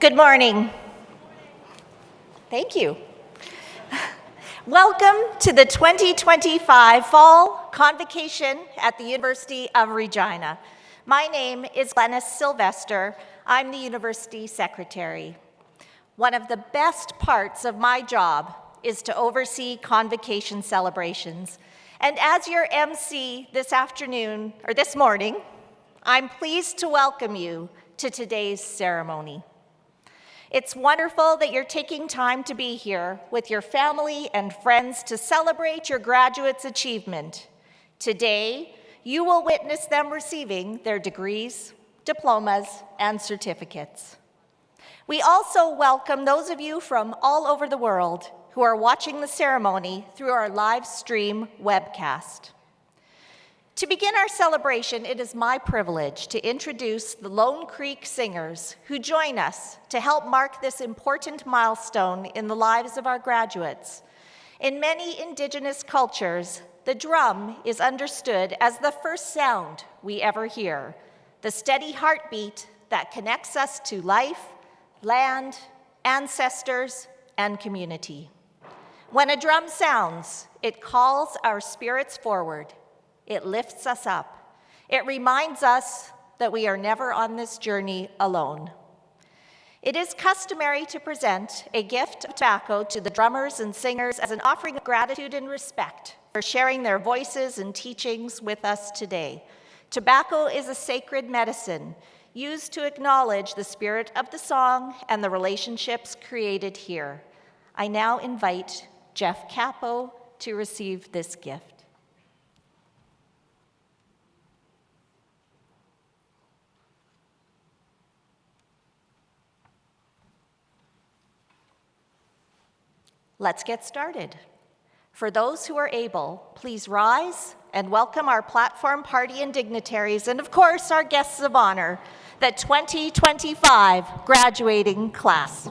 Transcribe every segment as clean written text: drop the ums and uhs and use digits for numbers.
Good morning. Thank you. Welcome to the 2025 Fall Convocation at the University of Regina. My name is Glennis Sylvester. I'm the University Secretary. One of the best parts of my job is to oversee convocation celebrations. And as your MC this morning, I'm pleased to welcome you to today's ceremony. It's wonderful that you're taking time to be here with your family and friends to celebrate your graduates' achievement. Today, you will witness them receiving their degrees, diplomas, and certificates. We also welcome those of you from all over the world who are watching the ceremony through our live stream webcast. To begin our celebration, it is my privilege to introduce the Lone Creek Singers who join us to help mark this important milestone in the lives of our graduates. In many Indigenous cultures, the drum is understood as the first sound we ever hear, the steady heartbeat that connects us to life, land, ancestors, and community. When a drum sounds, it calls our spirits forward. It lifts us up. It reminds us that we are never on this journey alone. It is customary to present a gift of tobacco to the drummers and singers as an offering of gratitude and respect for sharing their voices and teachings with us today. Tobacco is a sacred medicine used to acknowledge the spirit of the song and the relationships created here. I now invite Jeff Capo to receive this gift. Let's get started. For those who are able, please rise and welcome our platform party and dignitaries, and of course, our guests of honor, the 2025 graduating class.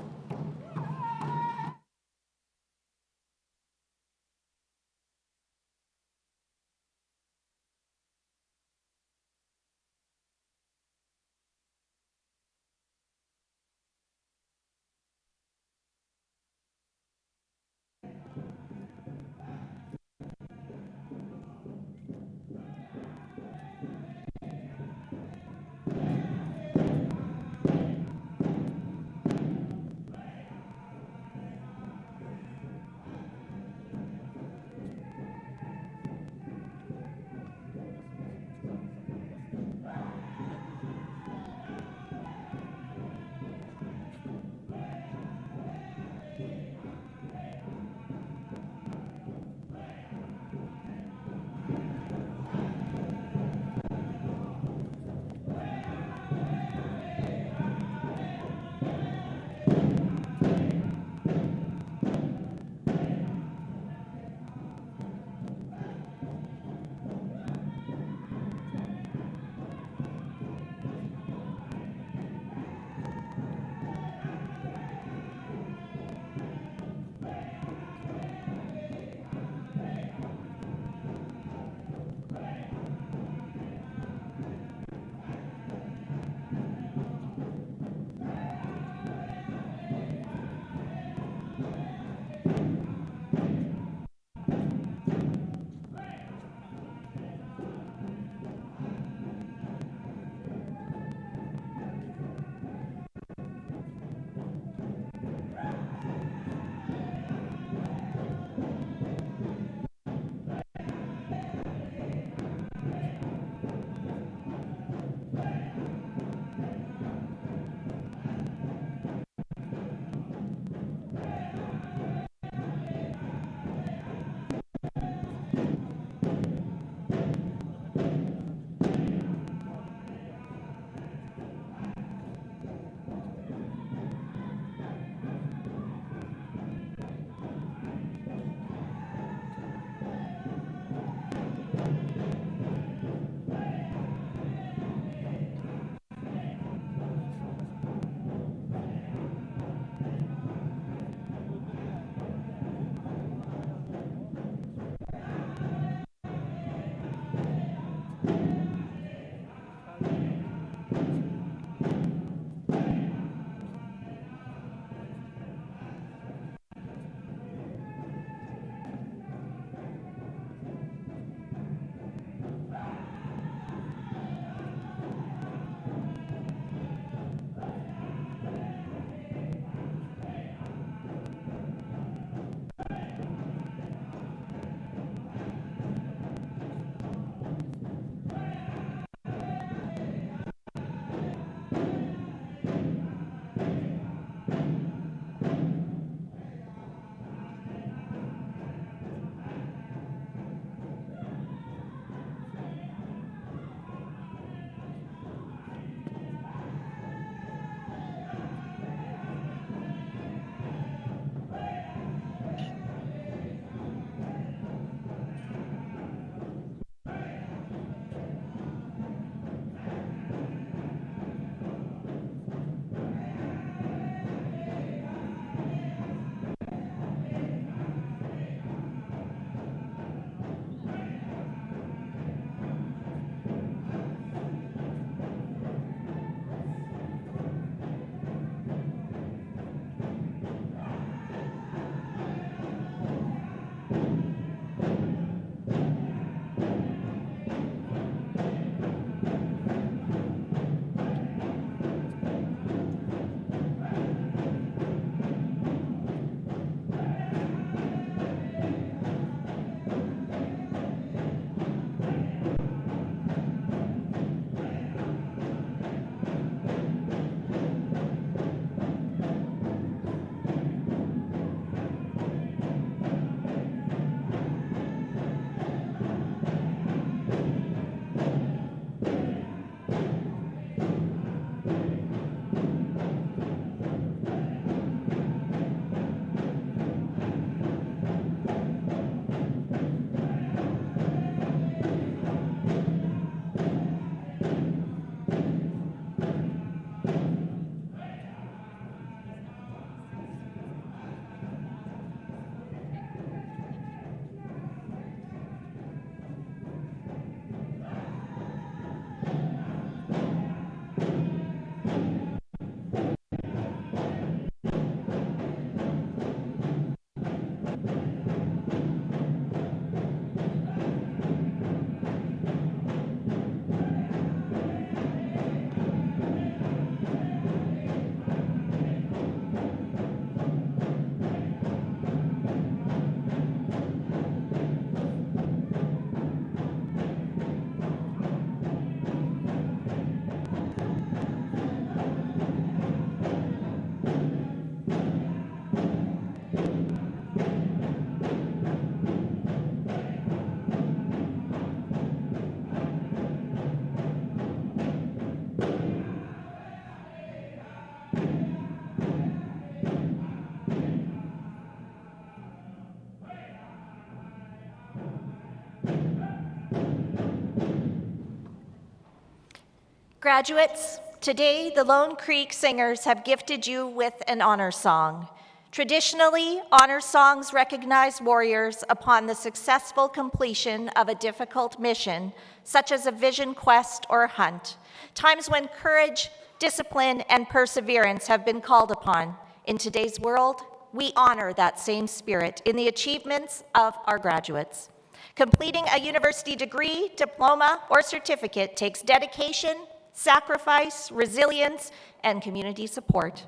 Graduates, today the Lone Creek Singers have gifted you with an honor song. Traditionally, honor songs recognize warriors upon the successful completion of a difficult mission, such as a vision quest or hunt, times when courage, discipline, and perseverance have been called upon. In today's world, we honor that same spirit in the achievements of our graduates. Completing a university degree, diploma, or certificate takes dedication, sacrifice, resilience, and community support.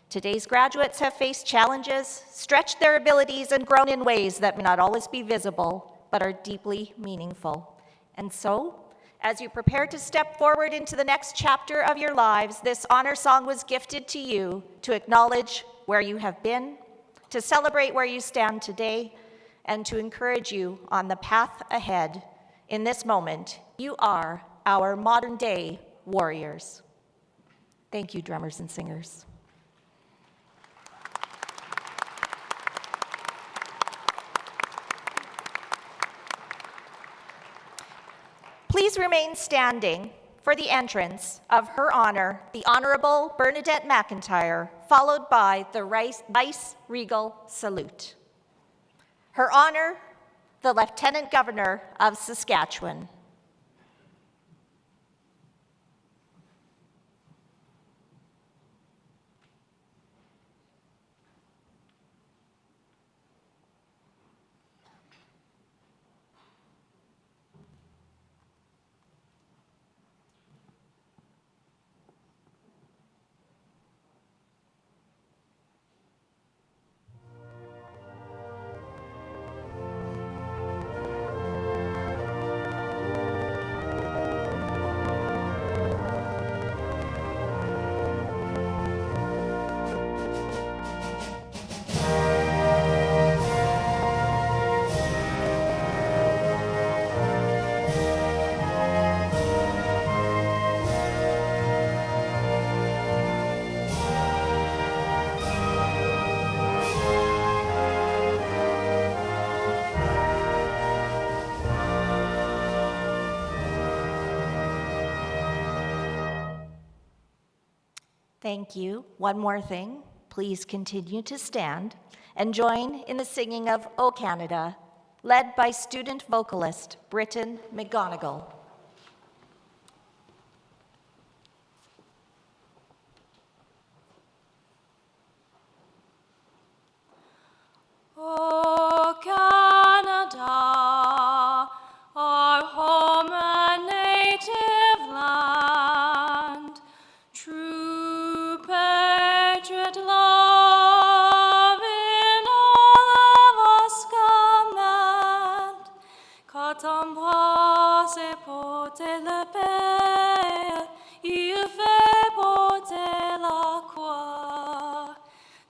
Today's graduates have faced challenges, stretched their abilities, and grown in ways that may not always be visible, but are deeply meaningful. And so, as you prepare to step forward into the next chapter of your lives, this honor song was gifted to you to acknowledge where you have been, to celebrate where you stand today, and to encourage you on the path ahead. In this moment, you are our modern-day warriors. Thank you, drummers and singers. Please remain standing for the entrance of Her Honor, the Honorable Bernadette McIntyre, followed by the Vice Regal Salute. Her Honor, the Lieutenant Governor of Saskatchewan. Thank you. One more thing. Please continue to stand and join in the singing of O Canada, led by student vocalist Britton McGonigal. O Canada, our home and native land, true patriot love in all of us command, quand embrasse porter le Père, il fait porter la croix.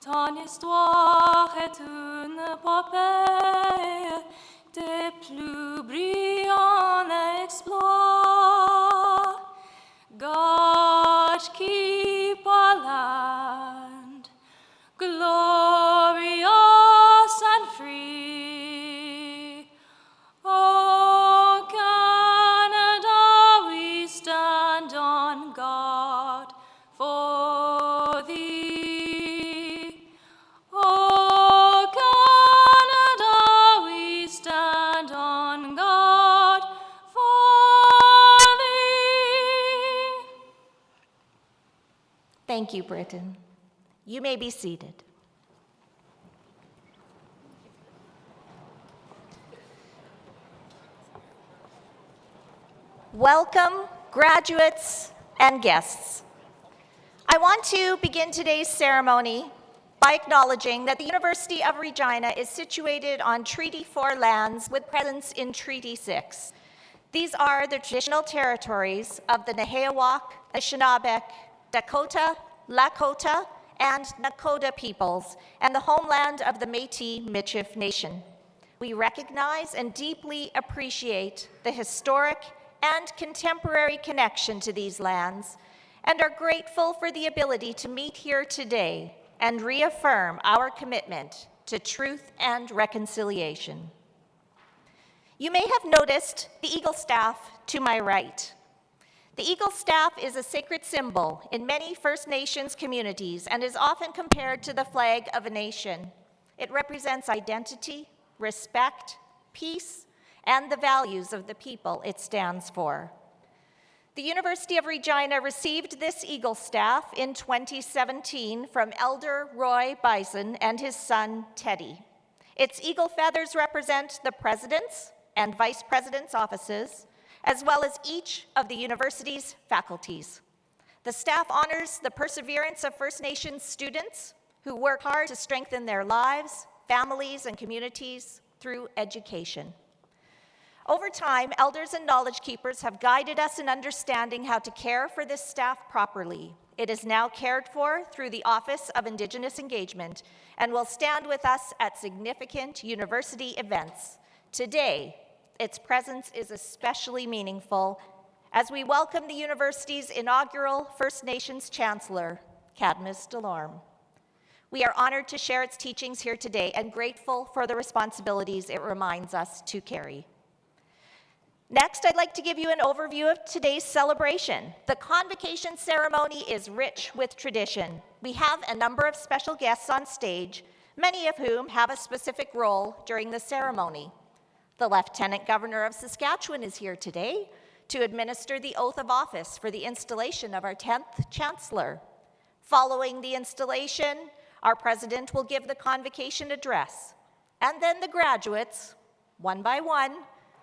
Ton histoire est une épopée des plus brillants exploits. God keep our land glorious and free. Oh, Canada, we stand on guard for thee. Oh, Canada, we stand on guard for thee. Thank you, Britton. You may be seated. Welcome, graduates and guests. I want to begin today's ceremony by acknowledging that the University of Regina is situated on Treaty 4 lands with presence in Treaty 6. These are the traditional territories of the Nehiyawak, Anishinaabe, Dakota, Lakota, and Nakota peoples, and the homeland of the Métis Michif Nation. We recognize and deeply appreciate the historic and contemporary connection to these lands, and are grateful for the ability to meet here today and reaffirm our commitment to truth and reconciliation. You may have noticed the Eagle staff to my right. The eagle staff is a sacred symbol in many First Nations communities and is often compared to the flag of a nation. It represents identity, respect, peace, and the values of the people it stands for. The University of Regina received this eagle staff in 2017 from Elder Roy Bison and his son, Teddy. Its eagle feathers represent the president's and vice president's offices, as well as each of the university's faculties. The staff honors the perseverance of First Nations students who work hard to strengthen their lives, families, and communities through education. Over time, elders and knowledge keepers have guided us in understanding how to care for this staff properly. It is now cared for through the Office of Indigenous Engagement and will stand with us at significant university events. Today, its presence is especially meaningful as we welcome the university's inaugural First Nations Chancellor, Cadmus Delorme. We are honored to share its teachings here today and grateful for the responsibilities it reminds us to carry. Next, I'd like to give you an overview of today's celebration. The convocation ceremony is rich with tradition. We have a number of special guests on stage, many of whom have a specific role during the ceremony. The Lieutenant Governor of Saskatchewan is here today to administer the oath of office for the installation of our 10th Chancellor. Following the installation, our President will give the convocation address, and then the graduates, one by one,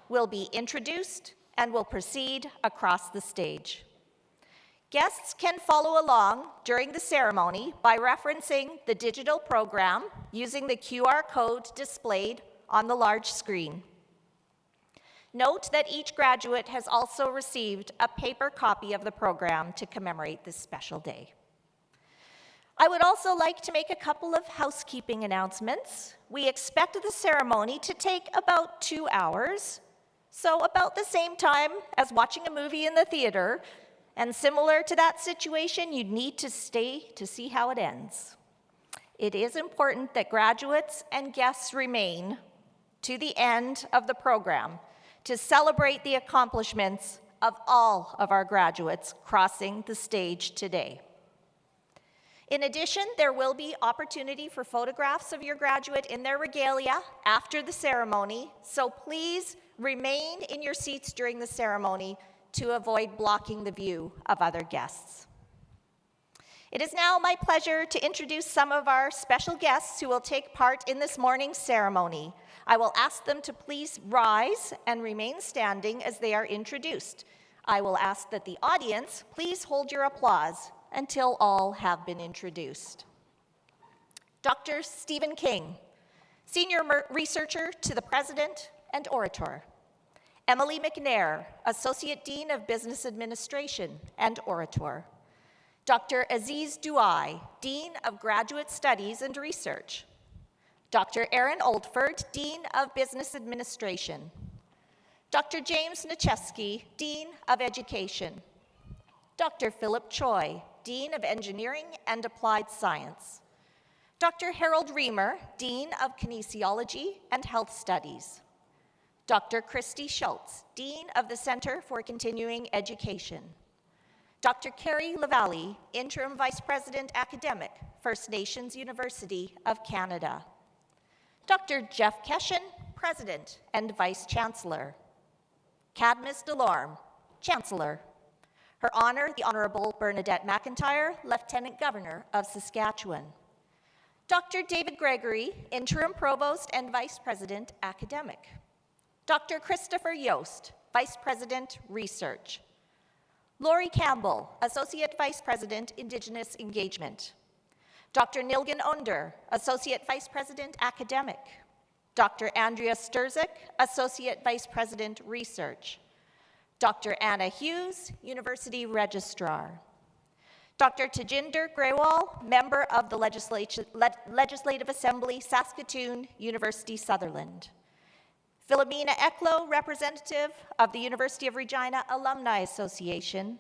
will be introduced and will proceed across the stage. Guests can follow along during the ceremony by referencing the digital program using the QR code displayed on the large screen. Note that each graduate has also received a paper copy of the program to commemorate this special day. I would also like to make a couple of housekeeping announcements. We expect the ceremony to take about 2 hours, so about the same time as watching a movie in the theater, and similar to that situation, you need to stay to see how it ends. It is important that graduates and guests remain to the end of the program to celebrate the accomplishments of all of our graduates crossing the stage today. In addition, there will be opportunity for photographs of your graduate in their regalia after the ceremony, so please remain in your seats during the ceremony to avoid blocking the view of other guests. It is now my pleasure to introduce some of our special guests who will take part in this morning's ceremony. I will ask them to please rise and remain standing as they are introduced. I will ask that the audience please hold your applause until all have been introduced. Dr. Stephen King, Senior Researcher to the President and Orator. Emily McNair, Associate Dean of Business Administration and Orator. Dr. Aziz Douai, Dean of Graduate Studies and Research. Dr. Aaron Oldford, Dean of Business Administration. Dr. James Nacheski, Dean of Education. Dr. Philip Choi, Dean of Engineering and Applied Science. Dr. Harold Reamer, Dean of Kinesiology and Health Studies. Dr. Christy Schultz, Dean of the Center for Continuing Education. Dr. Carrie Lavalley, Interim Vice President Academic, First Nations University of Canada. Dr. Jeff Keshen, President and Vice Chancellor. Cadmus Delorme, Chancellor. Her Honor, the Honorable Bernadette McIntyre, Lieutenant Governor of Saskatchewan. Dr. David Gregory, Interim Provost and Vice President Academic. Dr. Christopher Yost, Vice President Research. Lori Campbell, Associate Vice President Indigenous Engagement. Dr. Nilgan Under, Associate Vice President Academic. Dr. Andrea Sturzik, Associate Vice President Research. Dr. Anna Hughes, University Registrar. Dr. Tajinder Grewal, Member of the Legislative Assembly, Saskatoon, University Sutherland. Philomena Eklo, Representative of the University of Regina Alumni Association.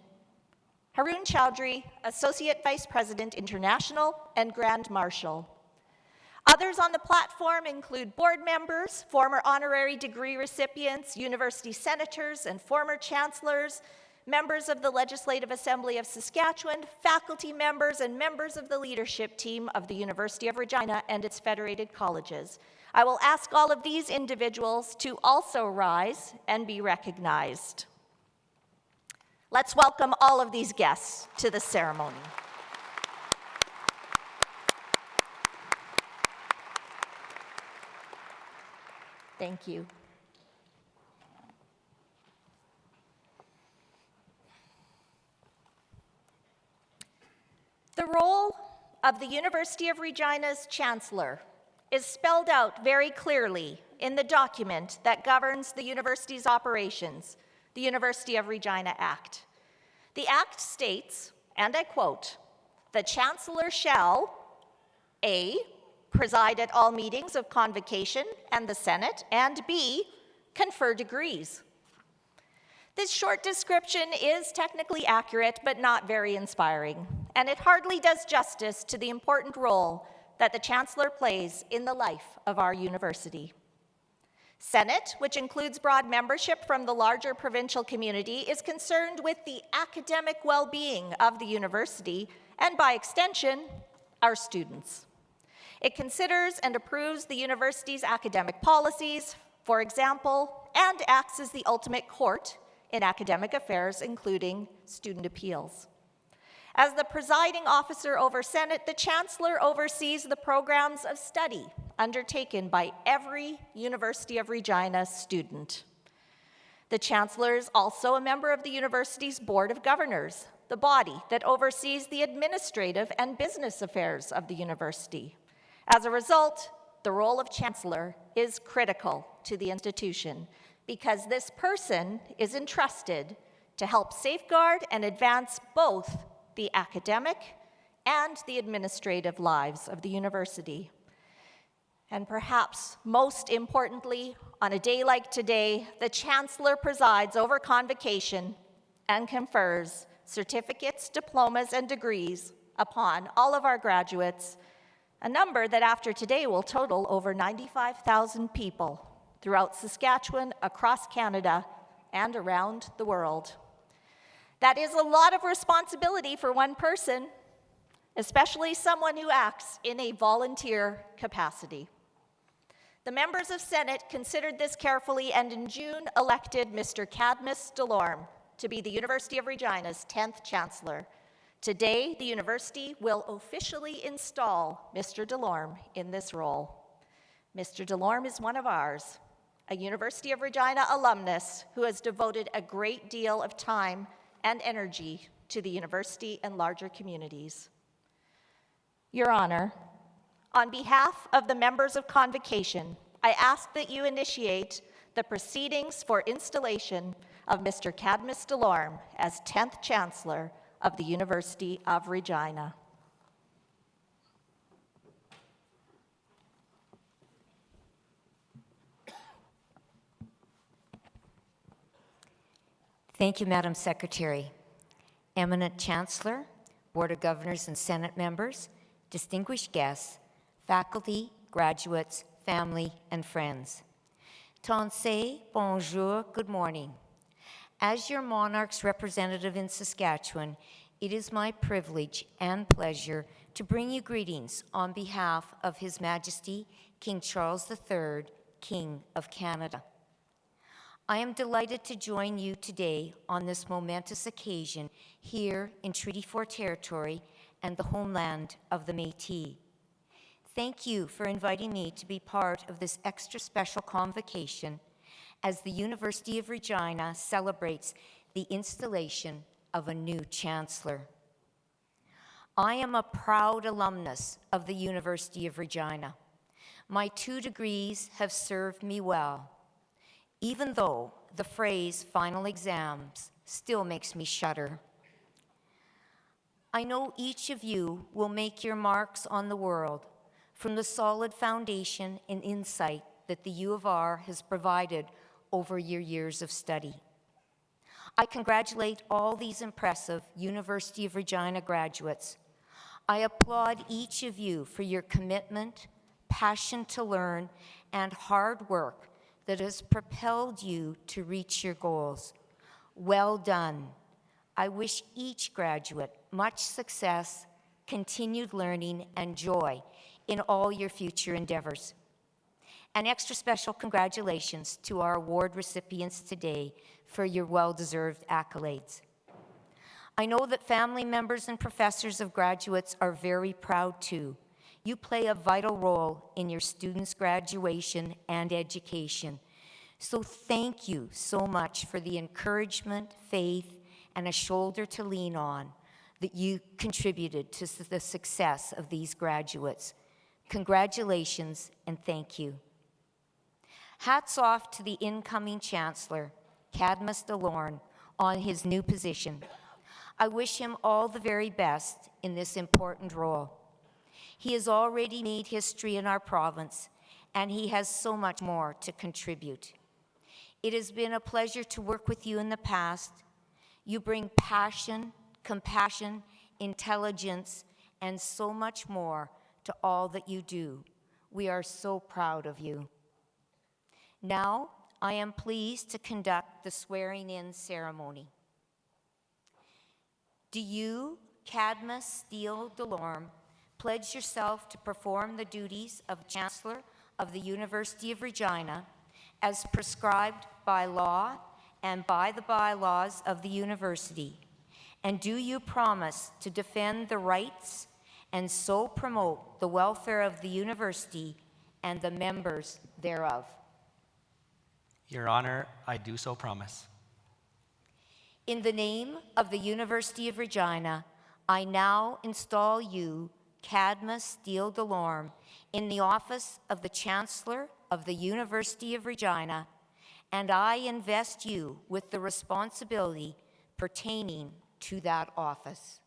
Haroon Chowdhury, Associate Vice President International and Grand Marshal. Others on the platform include board members, former honorary degree recipients, university senators, and former chancellors, members of the Legislative Assembly of Saskatchewan, faculty members, and members of the leadership team of the University of Regina and its federated colleges. I will ask all of these individuals to also rise and be recognized. Let's welcome all of these guests to the ceremony. Thank you. The role of the University of Regina's Chancellor is spelled out very clearly in the document that governs the university's operations, the University of Regina Act. The Act states, and I quote, "The Chancellor shall, A, preside at all meetings of Convocation and the Senate, and B, confer degrees." This short description is technically accurate, but not very inspiring, and it hardly does justice to the important role that the Chancellor plays in the life of our university. Senate, which includes broad membership from the larger provincial community, is concerned with the academic well-being of the university and, by extension, our students. It considers and approves the university's academic policies, for example, and acts as the ultimate court in academic affairs, including student appeals. As the presiding officer over Senate, the Chancellor oversees the programs of study undertaken by every University of Regina student. The Chancellor is also a member of the university's Board of Governors, the body that oversees the administrative and business affairs of the university. As a result, the role of Chancellor is critical to the institution because this person is entrusted to help safeguard and advance both the academic and the administrative lives of the university. And perhaps most importantly, on a day like today, the Chancellor presides over Convocation and confers certificates, diplomas, and degrees upon all of our graduates, a number that after today will total over 95,000 people throughout Saskatchewan, across Canada, and around the world. That is a lot of responsibility for one person, especially someone who acts in a volunteer capacity. The members of Senate considered this carefully and in June elected Mr. Cadmus Delorme to be the University of Regina's 10th Chancellor. Today, the university will officially install Mr. Delorme in this role. Mr. Delorme is one of ours, a University of Regina alumnus who has devoted a great deal of time and energy to the university and larger communities. Your Honor, on behalf of the members of Convocation, I ask that you initiate the proceedings for installation of Mr. Cadmus Delorme as 10th Chancellor of the University of Regina. Thank you, Madam Secretary. Eminent Chancellor, Board of Governors and Senate members, distinguished guests, faculty, graduates, family, and friends. Tonsei, bonjour, good morning. As your monarch's representative in Saskatchewan, it is my privilege and pleasure to bring you greetings on behalf of His Majesty King Charles III, King of Canada. I am delighted to join you today on this momentous occasion here in Treaty 4 territory and the homeland of the Métis. Thank you for inviting me to be part of this extra special convocation as the University of Regina celebrates the installation of a new chancellor. I am a proud alumnus of the University of Regina. My 2 degrees have served me well, even though the phrase final exams still makes me shudder. I know each of you will make your marks on the world from the solid foundation and insight that the U of R has provided over your years of study. I congratulate all these impressive University of Regina graduates. I applaud each of you for your commitment, passion to learn, and hard work that has propelled you to reach your goals. Well done. I wish each graduate much success, continued learning, and joy in all your future endeavors. An extra special congratulations to our award recipients today for your well-deserved accolades. I know that family members and professors of graduates are very proud too. You play a vital role in your students' graduation and education. So thank you so much for the encouragement, faith, and a shoulder to lean on that you contributed to the success of these graduates. Congratulations and thank you. Hats off to the incoming Chancellor, Cadmus DeLorme, on his new position. I wish him all the very best in this important role. He has already made history in our province, and he has so much more to contribute. It has been a pleasure to work with you in the past. You bring passion, compassion, intelligence, and so much more to all that you do. We are so proud of you. Now, I am pleased to conduct the swearing-in ceremony. Do you, Cadmus Steele DeLorme, pledge yourself to perform the duties of Chancellor of the University of Regina as prescribed by law and by the bylaws of the university? And do you promise to defend the rights and so promote the welfare of the university and the members thereof? Your Honor, I do so promise. In the name of the University of Regina, I now install you, Cadmus Steele DeLorme, in the office of the Chancellor of the University of Regina, and I invest you with the responsibility pertaining to that office.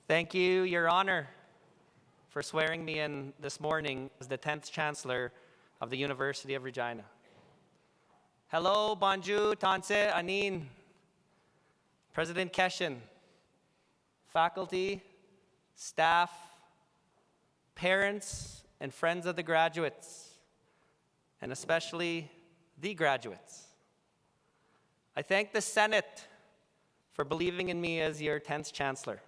Thank you, Your Honor, for swearing me in this morning as the 10th Chancellor of the University of Regina. Hello, bonjour, tanse, anin, President Keshen, faculty, staff, parents, and friends of the graduates, and especially the graduates. I thank the Senate for believing in me as your 10th Chancellor.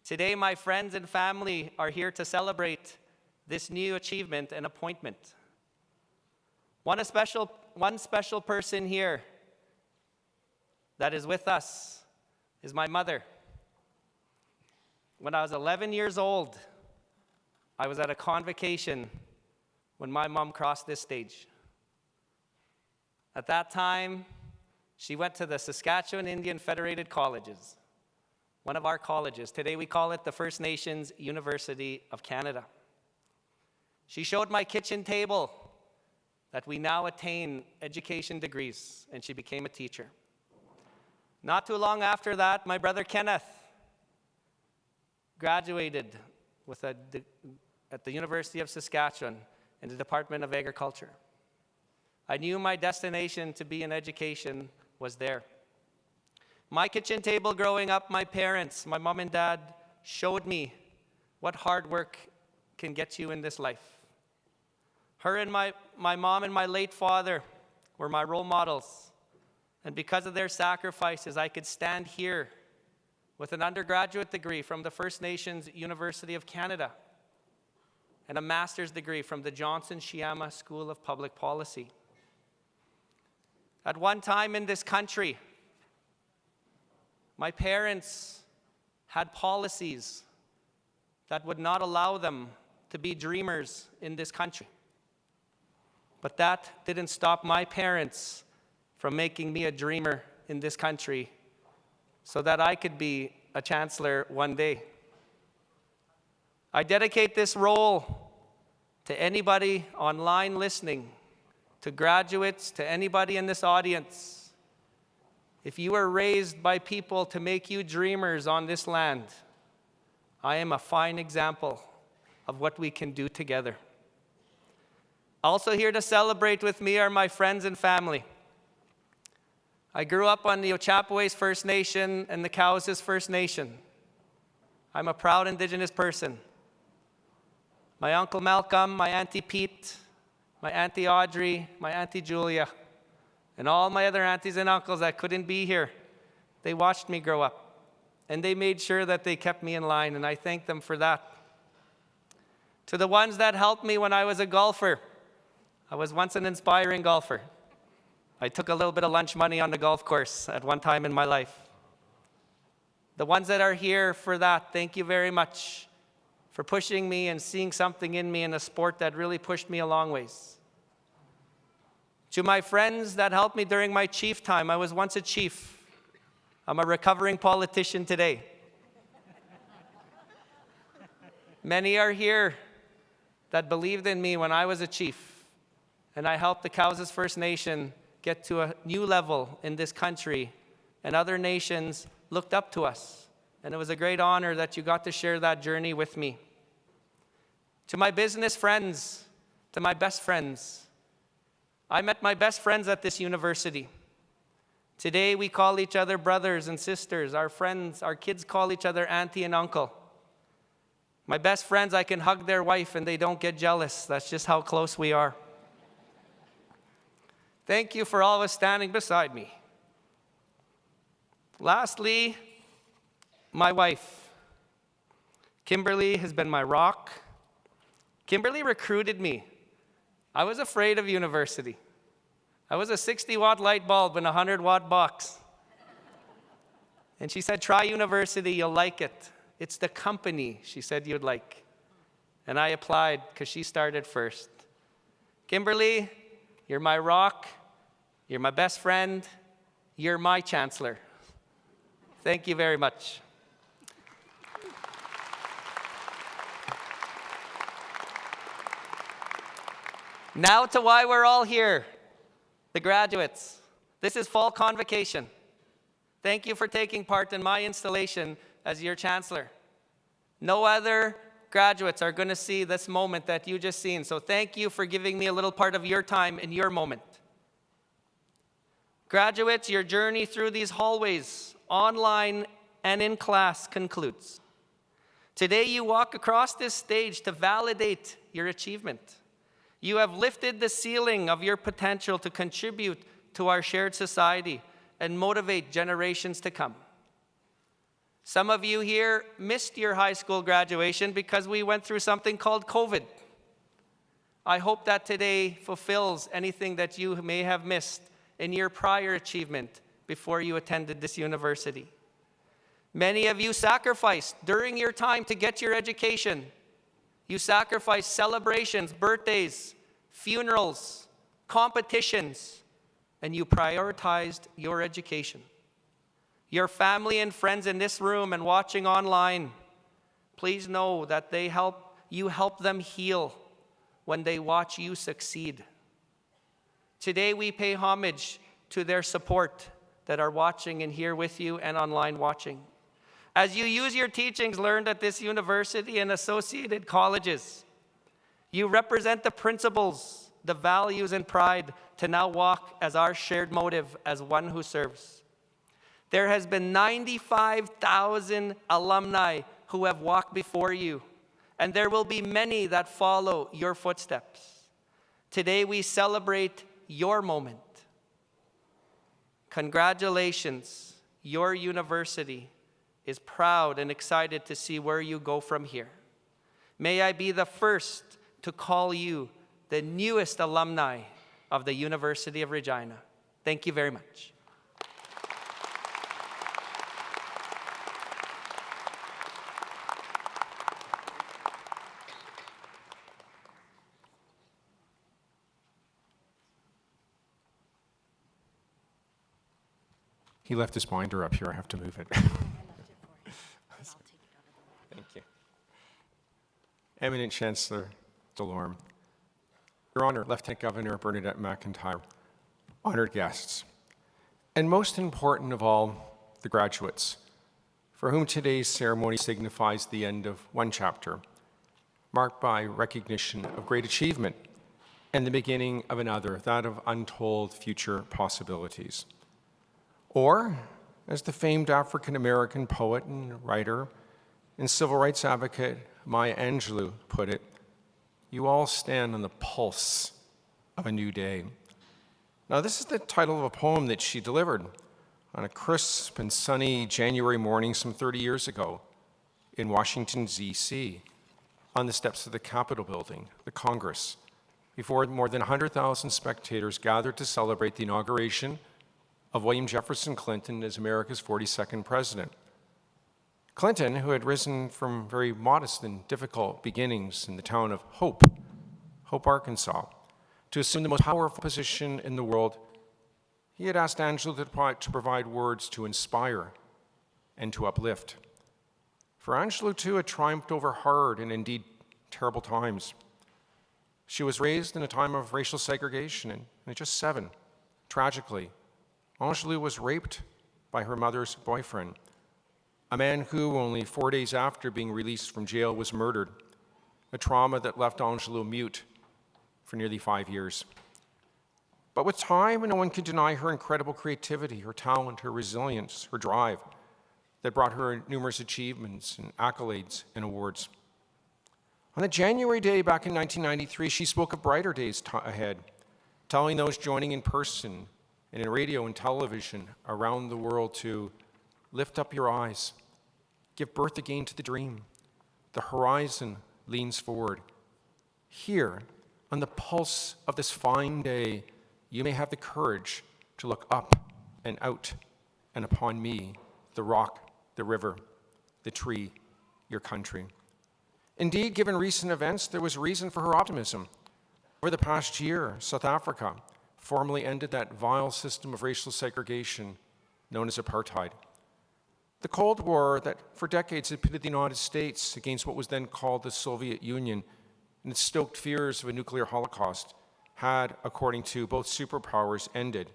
Today, my friends and family are here to celebrate this new achievement and appointment. One special person here that is with us is my mother. When I was 11 years old, I was at a convocation when my mom crossed this stage. At that time, she went to the Saskatchewan Indian Federated Colleges, one of our colleges. Today we call it the First Nations University of Canada. She showed my kitchen table that we now attain education degrees, and she became a teacher. Not too long after that, my brother Kenneth graduated at the University of Saskatchewan in the Department of Agriculture. I knew my destination to be in education was there. My kitchen table growing up, my parents, my mom and dad, showed me what hard work can get you in this life. Her and my mom and my late father were my role models. And because of their sacrifices, I could stand here with an undergraduate degree from the First Nations University of Canada and a master's degree from the Johnson Shiama School of Public Policy. At one time in this country, my parents had policies that would not allow them to be dreamers in this country. But that didn't stop my parents from making me a dreamer in this country so that I could be a chancellor one day. I dedicate this role to anybody online listening, to graduates, to anybody in this audience. If you were raised by people to make you dreamers on this land, I am a fine example of what we can do together. Also here to celebrate with me are my friends and family. I grew up on the Ochapowace First Nation and the Cowessess First Nation. I'm a proud Indigenous person. My Uncle Malcolm, my Auntie Pete, my Auntie Audrey, my Auntie Julia, and all my other aunties and uncles that couldn't be here, they watched me grow up, and they made sure that they kept me in line, and I thank them for that. To the ones that helped me when I was a golfer, I was once an inspiring golfer. I took a little bit of lunch money on the golf course at one time in my life. The ones that are here for that, thank you very much for pushing me and seeing something in me in a sport that really pushed me a long ways. To my friends that helped me during my chief time, I was once a chief. I'm a recovering politician today. Many are here that believed in me when I was a chief, and I helped the Cowessess First Nation get to a new level in this country, and other nations looked up to us. And it was a great honor that you got to share that journey with me. To my business friends, to my best friends, I met my best friends at this university. Today we call each other brothers and sisters. Our friends, our kids call each other auntie and uncle. My best friends, I can hug their wife and they don't get jealous. That's just how close we are. Thank you for always standing beside me. Lastly, my wife. Kimberly has been my rock. Kimberly recruited me. I was afraid of university. I was a 60-watt light bulb in a 100-watt box. And she said, try university, you'll like it. It's the company, she said, you'd like. And I applied because she started first. Kimberly, you're my rock. You're my best friend. You're my chancellor. Thank you very much. Now to why we're all here, the graduates. This is Fall Convocation. Thank you for taking part in my installation as your chancellor. No other graduates are going to see this moment that you just seen, so thank you for giving me a little part of your time in your moment. Graduates, your journey through these hallways, online and in class, concludes. Today you walk across this stage to validate your achievement. You have lifted the ceiling of your potential to contribute to our shared society and motivate generations to come. Some of you here missed your high school graduation because we went through something called COVID. I hope that today fulfills anything that you may have missed in your prior achievement before you attended this university. Many of you sacrificed during your time to get your education. You sacrificed celebrations, birthdays, funerals, competitions, and you prioritized your education. Your family and friends in this room and watching online, please know that you help them heal when they watch you succeed. Today we pay homage to their support that are watching and here with you and online watching. As you use your teachings learned at this university and associated colleges, you represent the principles, the values, and pride to now walk as our shared motive as one who serves. There has been 95,000 alumni who have walked before you, and there will be many that follow your footsteps. Today we celebrate your moment. Congratulations, your university is proud and excited to see where you go from here. May I be the first to call you the newest alumni of the University of Regina. Thank you very much. He left his binder up here. I have to move it. Thank you. Eminent Chancellor Delorme, Your Honor, Lieutenant Governor Bernadette McIntyre, honored guests, and most important of all, the graduates, for whom today's ceremony signifies the end of one chapter, marked by recognition of great achievement and the beginning of another, that of untold future possibilities. Or, as the famed African-American poet and writer and civil rights advocate Maya Angelou put it, you all stand on the pulse of a new day. Now, this is the title of a poem that she delivered on a crisp and sunny January morning some 30 years ago in Washington, D.C., on the steps of the Capitol building, the Congress, before more than 100,000 spectators gathered to celebrate the inauguration of William Jefferson Clinton as America's 42nd president. Clinton, who had risen from very modest and difficult beginnings in the town of Hope, Arkansas, to assume the most powerful position in the world, he had asked Angela to provide words to inspire and to uplift. For Angela, too, had triumphed over hard and indeed terrible times. She was raised in a time of racial segregation, and at just 7, tragically, Angelou was raped by her mother's boyfriend, a man who, only 4 days after being released from jail, was murdered, a trauma that left Angelou mute for nearly 5 years. But with time, no one could deny her incredible creativity, her talent, her resilience, her drive that brought her numerous achievements and accolades and awards. On a January day back in 1993, she spoke of brighter days ahead, telling those joining in person and in radio and television around the world to lift up your eyes, give birth again to the dream. The horizon leans forward. Here, on the pulse of this fine day, you may have the courage to look up and out and upon me, the rock, the river, the tree, your country. Indeed, given recent events, there was reason for her optimism. Over the past year, South Africa formally ended that vile system of racial segregation known as apartheid. The Cold War that for decades had pitted the United States against what was then called the Soviet Union and it stoked fears of a nuclear holocaust had, according to both superpowers, ended.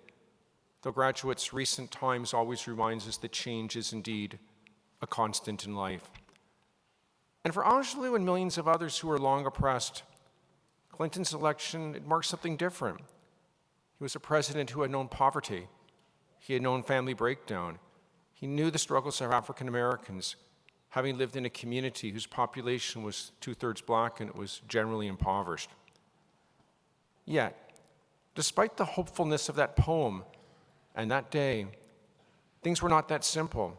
Though graduates, recent times always reminds us that change is indeed a constant in life. And for Angelou and millions of others who were long oppressed, Clinton's election, it marked something different. He was a president who had known poverty. He had known family breakdown. He knew the struggles of African Americans, having lived in a community whose population was 2/3 Black and it was generally impoverished. Yet, despite the hopefulness of that poem and that day, things were not that simple.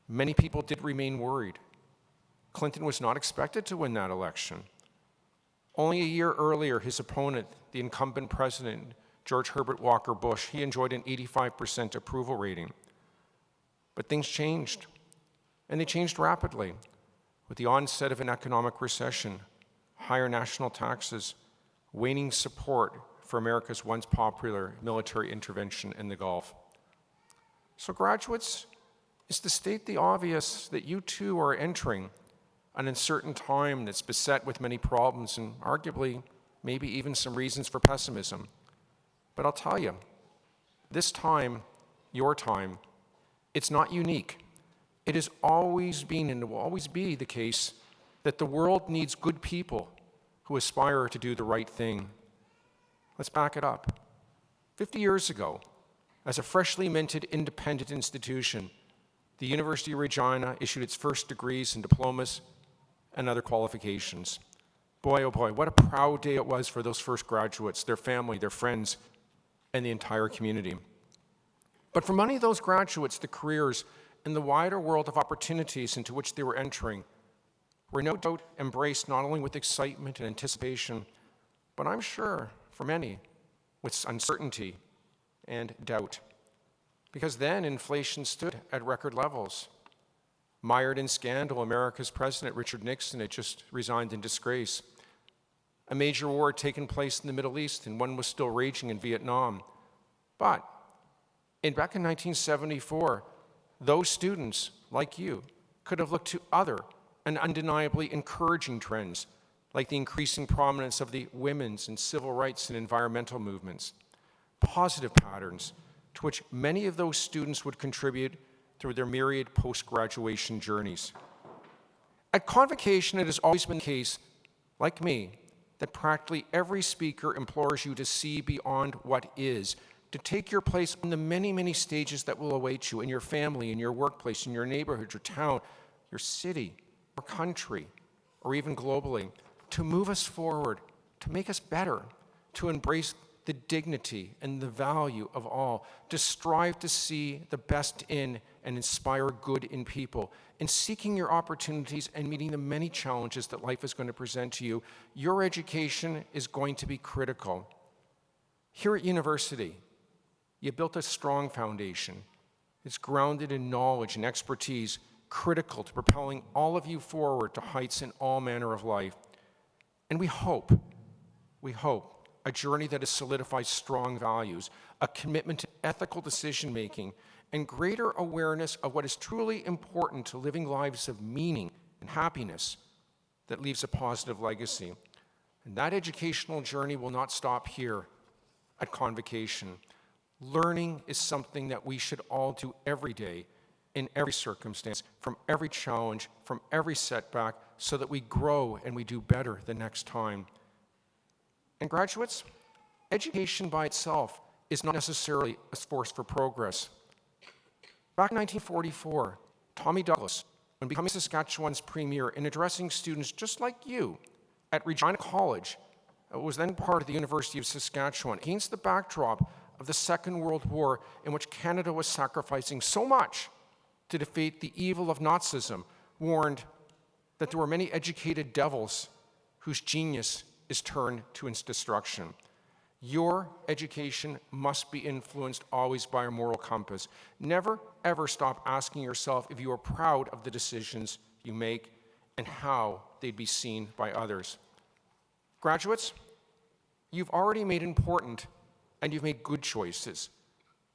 Many people did remain worried. Clinton was not expected to win that election. Only a year earlier, his opponent, the incumbent president, George Herbert Walker Bush, he enjoyed an 85% approval rating. But things changed, and they changed rapidly with the onset of an economic recession, higher national taxes, waning support for America's once popular military intervention in the Gulf. So graduates, is to state the obvious that you too are entering an uncertain time that's beset with many problems and arguably maybe even some reasons for pessimism. But I'll tell you, this time, your time, it's not unique. It has always been and will always be the case that the world needs good people who aspire to do the right thing. Let's back it up. 50 years ago, as a freshly minted independent institution, the University of Regina issued its first degrees and diplomas and other qualifications. Boy, oh boy, what a proud day it was for those first graduates, their family, their friends, and the entire community. But for many of those graduates, the careers in the wider world of opportunities into which they were entering were no doubt embraced not only with excitement and anticipation, but I'm sure for many with uncertainty and doubt. Because then inflation stood at record levels. Mired in scandal, America's President Richard Nixon had just resigned in disgrace. A major war had taken place in the Middle East, and one was still raging in Vietnam. But back in 1974, those students, like you, could have looked to other and undeniably encouraging trends, like the increasing prominence of the women's and civil rights and environmental movements, positive patterns to which many of those students would contribute through their myriad post-graduation journeys. At Convocation, it has always been the case, like me, that practically every speaker implores you to see beyond what is, to take your place in the many, many stages that will await you in your family, in your workplace, in your neighborhood, your town, your city, or country, or even globally, to move us forward, to make us better, to embrace the dignity and the value of all, to strive to see the best in and inspire good in people. In seeking your opportunities and meeting the many challenges that life is going to present to you, your education is going to be critical. Here at university, you built a strong foundation. It's grounded in knowledge and expertise, critical to propelling all of you forward to heights in all manner of life. And we hope, a journey that has solidified strong values, a commitment to ethical decision-making, and greater awareness of what is truly important to living lives of meaning and happiness that leaves a positive legacy. And that educational journey will not stop here at Convocation. Learning is something that we should all do every day, in every circumstance, from every challenge, from every setback, so that we grow and we do better the next time. And graduates, education by itself is not necessarily a force for progress. Back in 1944, Tommy Douglas, when becoming Saskatchewan's premier and addressing students just like you at Regina College, was then part of the University of Saskatchewan, against the backdrop of the Second World War, in which Canada was sacrificing so much to defeat the evil of Nazism, warned that there were many educated devils whose genius is turned to its destruction. Your education must be influenced always by a moral compass. Never, ever stop asking yourself if you are proud of the decisions you make and how they'd be seen by others. Graduates, you've already made important and you've made good choices,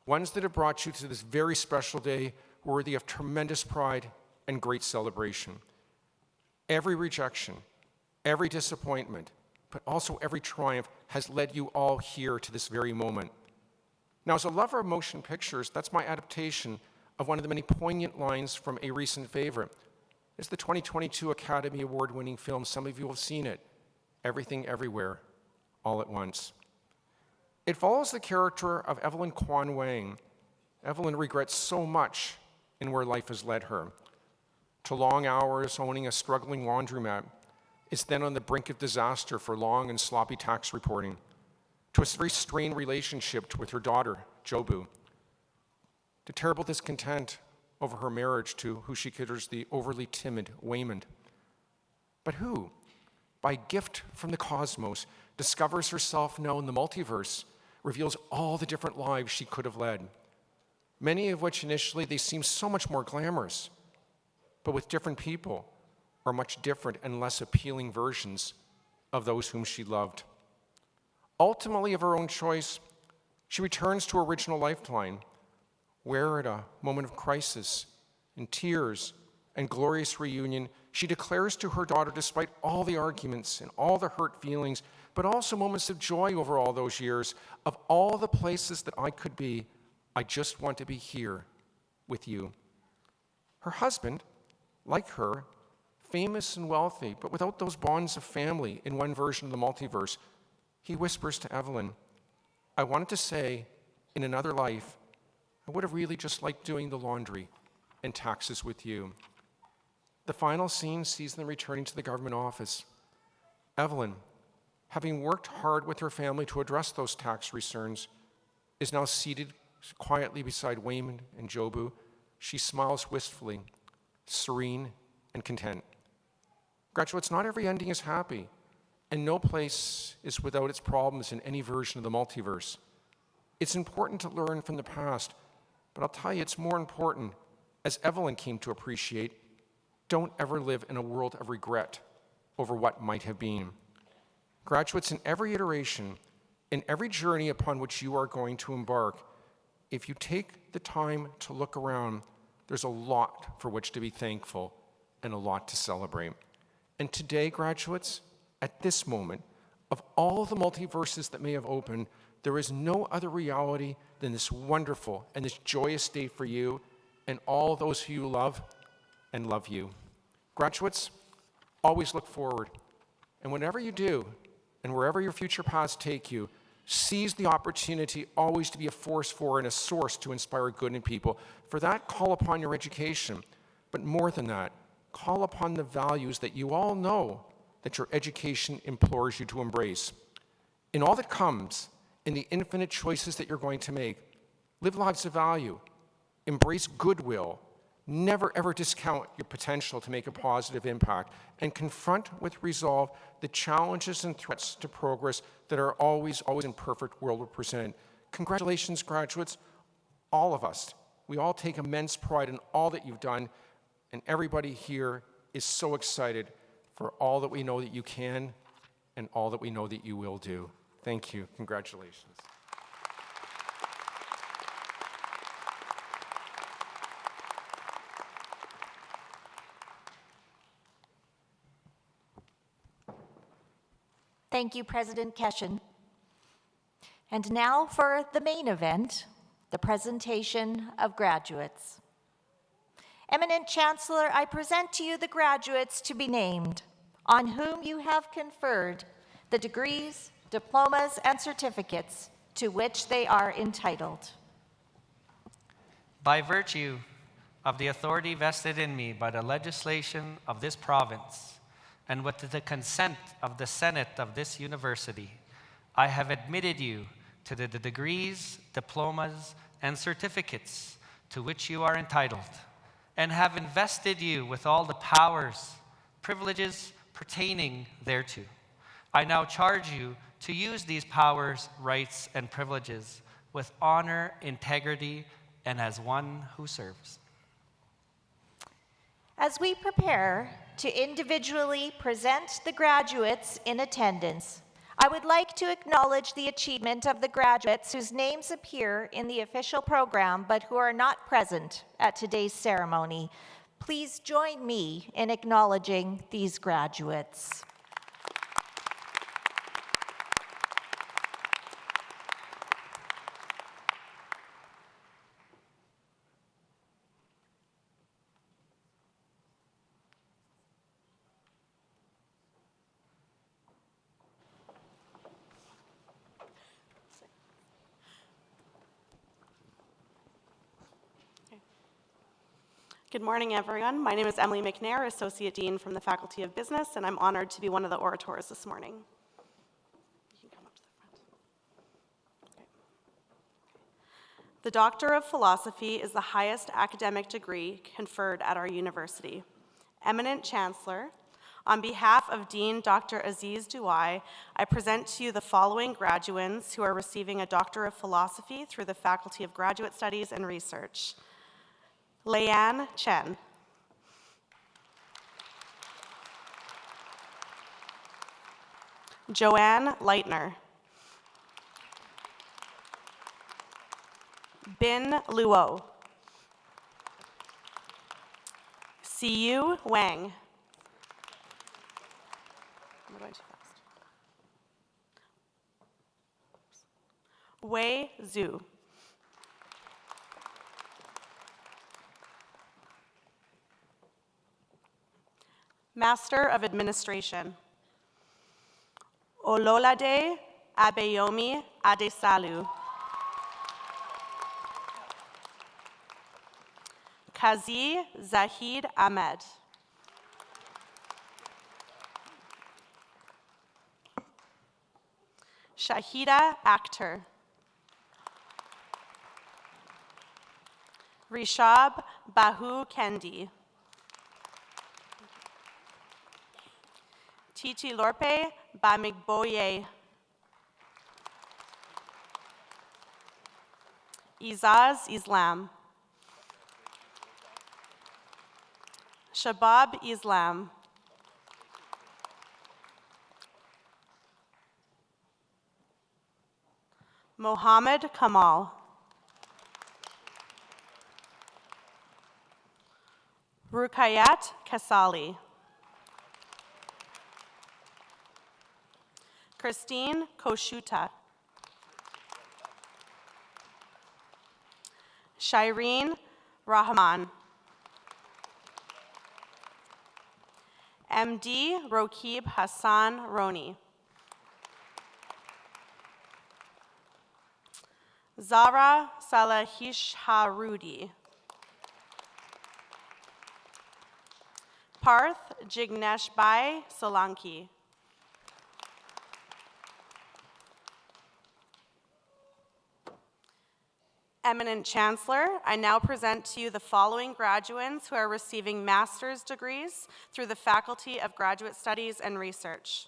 ones that have brought you to this very special day worthy of tremendous pride and great celebration. Every rejection, every disappointment, but also every triumph has led you all here to this very moment. Now, as a lover of motion pictures, that's my adaptation of one of the many poignant lines from a recent favorite. It's the 2022 Academy Award-winning film, some of you have seen it, Everything Everywhere, All at Once. It follows the character of Evelyn Kwan Wang. Evelyn regrets so much in where life has led her. To long hours owning a struggling laundromat, is then on the brink of disaster for long and sloppy tax reporting, to a very strained relationship with her daughter, Jobu, to terrible discontent over her marriage to who she considers the overly timid Waymond. But who, by gift from the cosmos, discovers herself now in the multiverse, reveals all the different lives she could have led, many of which initially they seem so much more glamorous, but with different people, are much different and less appealing versions of those whom she loved. Ultimately, of her own choice, she returns to her original lifeline, where at a moment of crisis, in tears, and glorious reunion, she declares to her daughter, despite all the arguments and all the hurt feelings, but also moments of joy over all those years, of all the places that I could be, I just want to be here with you. Her husband, like her, famous and wealthy, but without those bonds of family in one version of the multiverse, he whispers to Evelyn, I wanted to say, in another life, I would have really just liked doing the laundry and taxes with you. The final scene sees them returning to the government office. Evelyn, having worked hard with her family to address those tax returns, is now seated quietly beside Waymond and Jobu, she smiles wistfully, serene and content. Graduates, not every ending is happy, and no place is without its problems in any version of the multiverse. It's important to learn from the past, but I'll tell you, it's more important, as Evelyn came to appreciate, don't ever live in a world of regret over what might have been. Graduates, in every iteration, in every journey upon which you are going to embark, if you take the time to look around, there's a lot for which to be thankful and a lot to celebrate. And today, graduates, at this moment, of all the multiverses that may have opened, there is no other reality than this wonderful and this joyous day for you and all those who you love and love you. Graduates, always look forward. And whenever you do, and wherever your future paths take you, seize the opportunity always to be a force for and a source to inspire good in people. For that, call upon your education. But more than that, call upon the values that you all know that your education implores you to embrace. In all that comes, in the infinite choices that you're going to make, live lives of value, embrace goodwill, never ever discount your potential to make a positive impact, and confront with resolve the challenges and threats to progress that our always imperfect world will present. Congratulations, graduates, all of us. We all take immense pride in all that you've done, and everybody here is so excited for all that we know that you can and all that we know that you will do. Thank you. Congratulations. Thank you, President Keshen. And now for the main event, the presentation of graduates. Eminent Chancellor, I present to you the graduates to be named, on whom you have conferred the degrees, diplomas, and certificates to which they are entitled. By virtue of the authority vested in me by the legislation of this province, and with the consent of the Senate of this university, I have admitted you to the degrees, diplomas, and certificates to which you are entitled, and have invested you with all the powers, privileges pertaining thereto. I now charge you to use these powers, rights, and privileges with honor, integrity, and as one who serves. As we prepare to individually present the graduates in attendance, I would like to acknowledge the achievement of the graduates whose names appear in the official program but who are not present at today's ceremony. Please join me in acknowledging these graduates. Good morning, everyone. My name is Emily McNair, Associate Dean from the Faculty of Business, and I'm honored to be one of the orators this morning. You can come up to the front. Okay. The Doctor of Philosophy is the highest academic degree conferred at our university. Eminent Chancellor, on behalf of Dean Dr. Aziz Douai, I present to you the following graduates who are receiving a Doctor of Philosophy through the Faculty of Graduate Studies and Research. Leanne Chen. Joanne Leitner. Bin Luo. Siyu Wang. Am I going too fast? Wei Zhu. Master of Administration. Ololade Abayomi Adesalu. Kazi Zahid Ahmed. Shahida Akhtar. Rishab Bahu Kendi. Titi Lorpe Bamigboye. Izaz Islam. Shabab Islam. Mohammed Kamal. Rukayat Kasali. Christine Koshuta. Shireen Rahman. MD Rokib Hassan Roni. Zara Salahish Harudi. Parth Jignesh Bai Solanki. Eminent Chancellor, I now present to you the following graduates who are receiving master's degrees through the Faculty of Graduate Studies and Research.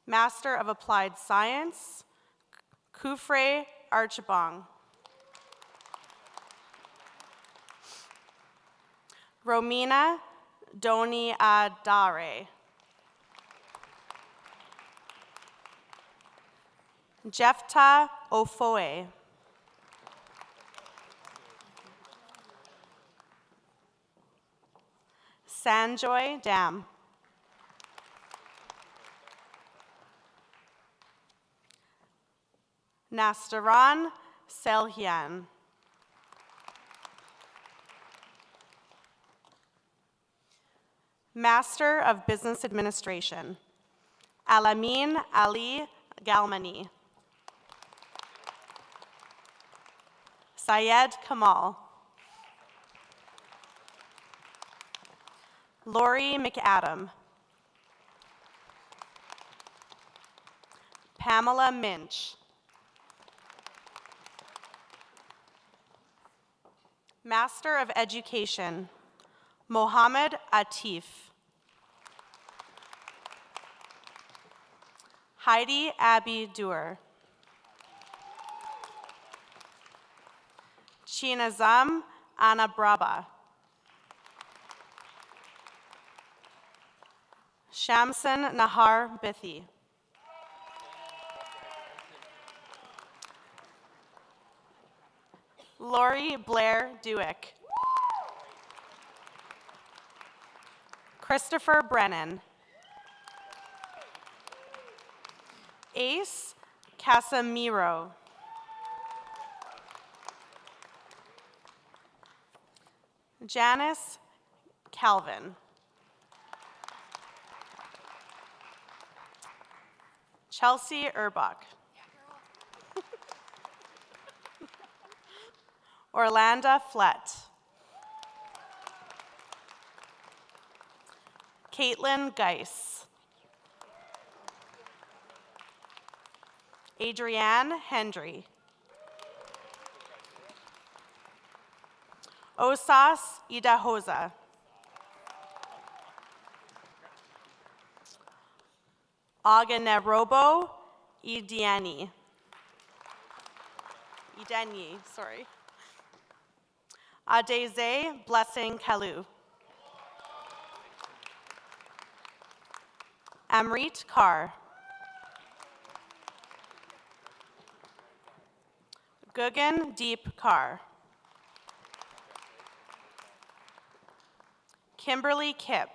Master of Applied Science, Kufre Archibong. Romina Doni Adare. Jefta Ofoe. Sanjoy Dam. Nastaran Selhian. Master of Business Administration, Alamin Ali Galmani. Syed Kamal. Lori McAdam. Pamela Minch. Master of Education, Mohammed Atif. Heidi Abby Doer. Chinazam Anabraba. Shamson Nahar Bithi. Lori Blair Dewick. Christopher Brennan. Ace Casemiro. Janice Calvin. Chelsea Urbach. Orlando Flett. Caitlin Geis. Adrienne Hendry. Osas Idahosa. Aganerobo Idiani. Idenyi, sorry. Adeze Blessing Kalu. Amrit Kaur. Guggen Deep Kaur. Kimberly Kipp.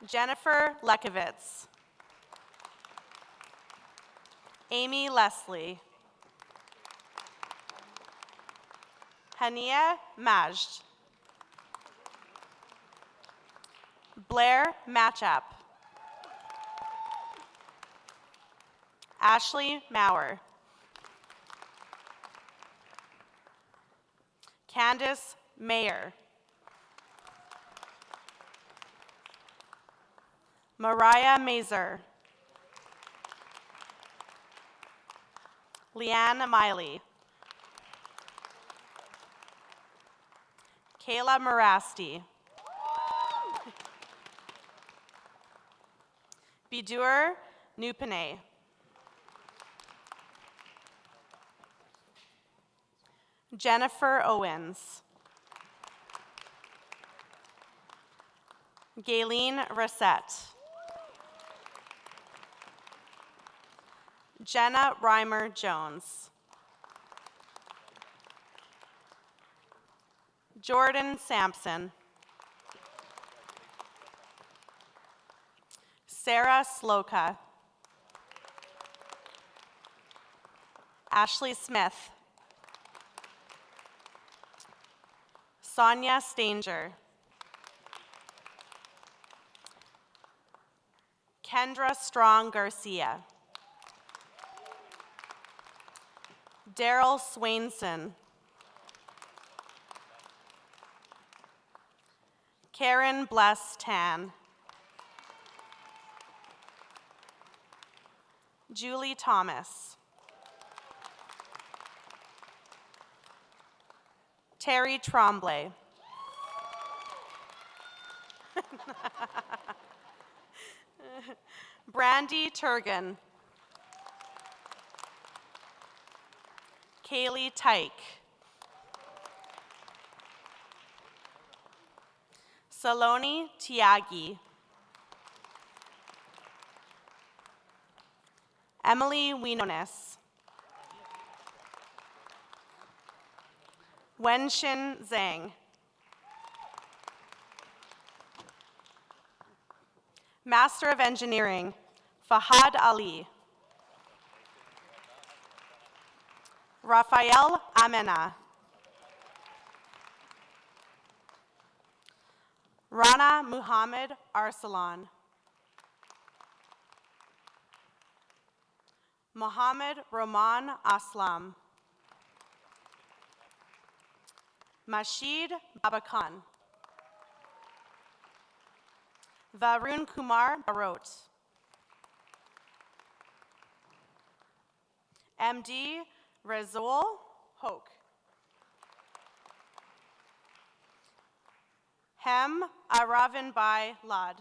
Jennifer Lekovitz. Amy Leslie. Hania Majd. Blair Matchap. Ashley Maurer. Candace Mayer. Mariah Mazer. Leanne Miley. Kayla Marasti. Bidur Nupane. Jennifer Owens. Gayleen Reset. Jenna Reimer Jones. Jordan Sampson. Sarah Sloka. Ashley Smith. Sonia Stanger. Kendra Strong Garcia. Daryl Swainson. Karen Bless Tan. Julie Thomas. Terry Tremblay. Brandy Turgan. Kaylee Tyke. Saloni Tiagi. Emily Winones. Wenshin Zhang. Master of Engineering, Fahad Ali. Rafael Amena. Rana Muhammad Arsalan. Mohammed Roman Aslam. Mashid Babakan. Varun Kumar Barot. MD Razul Hoke. Hem Aravinbai Lad.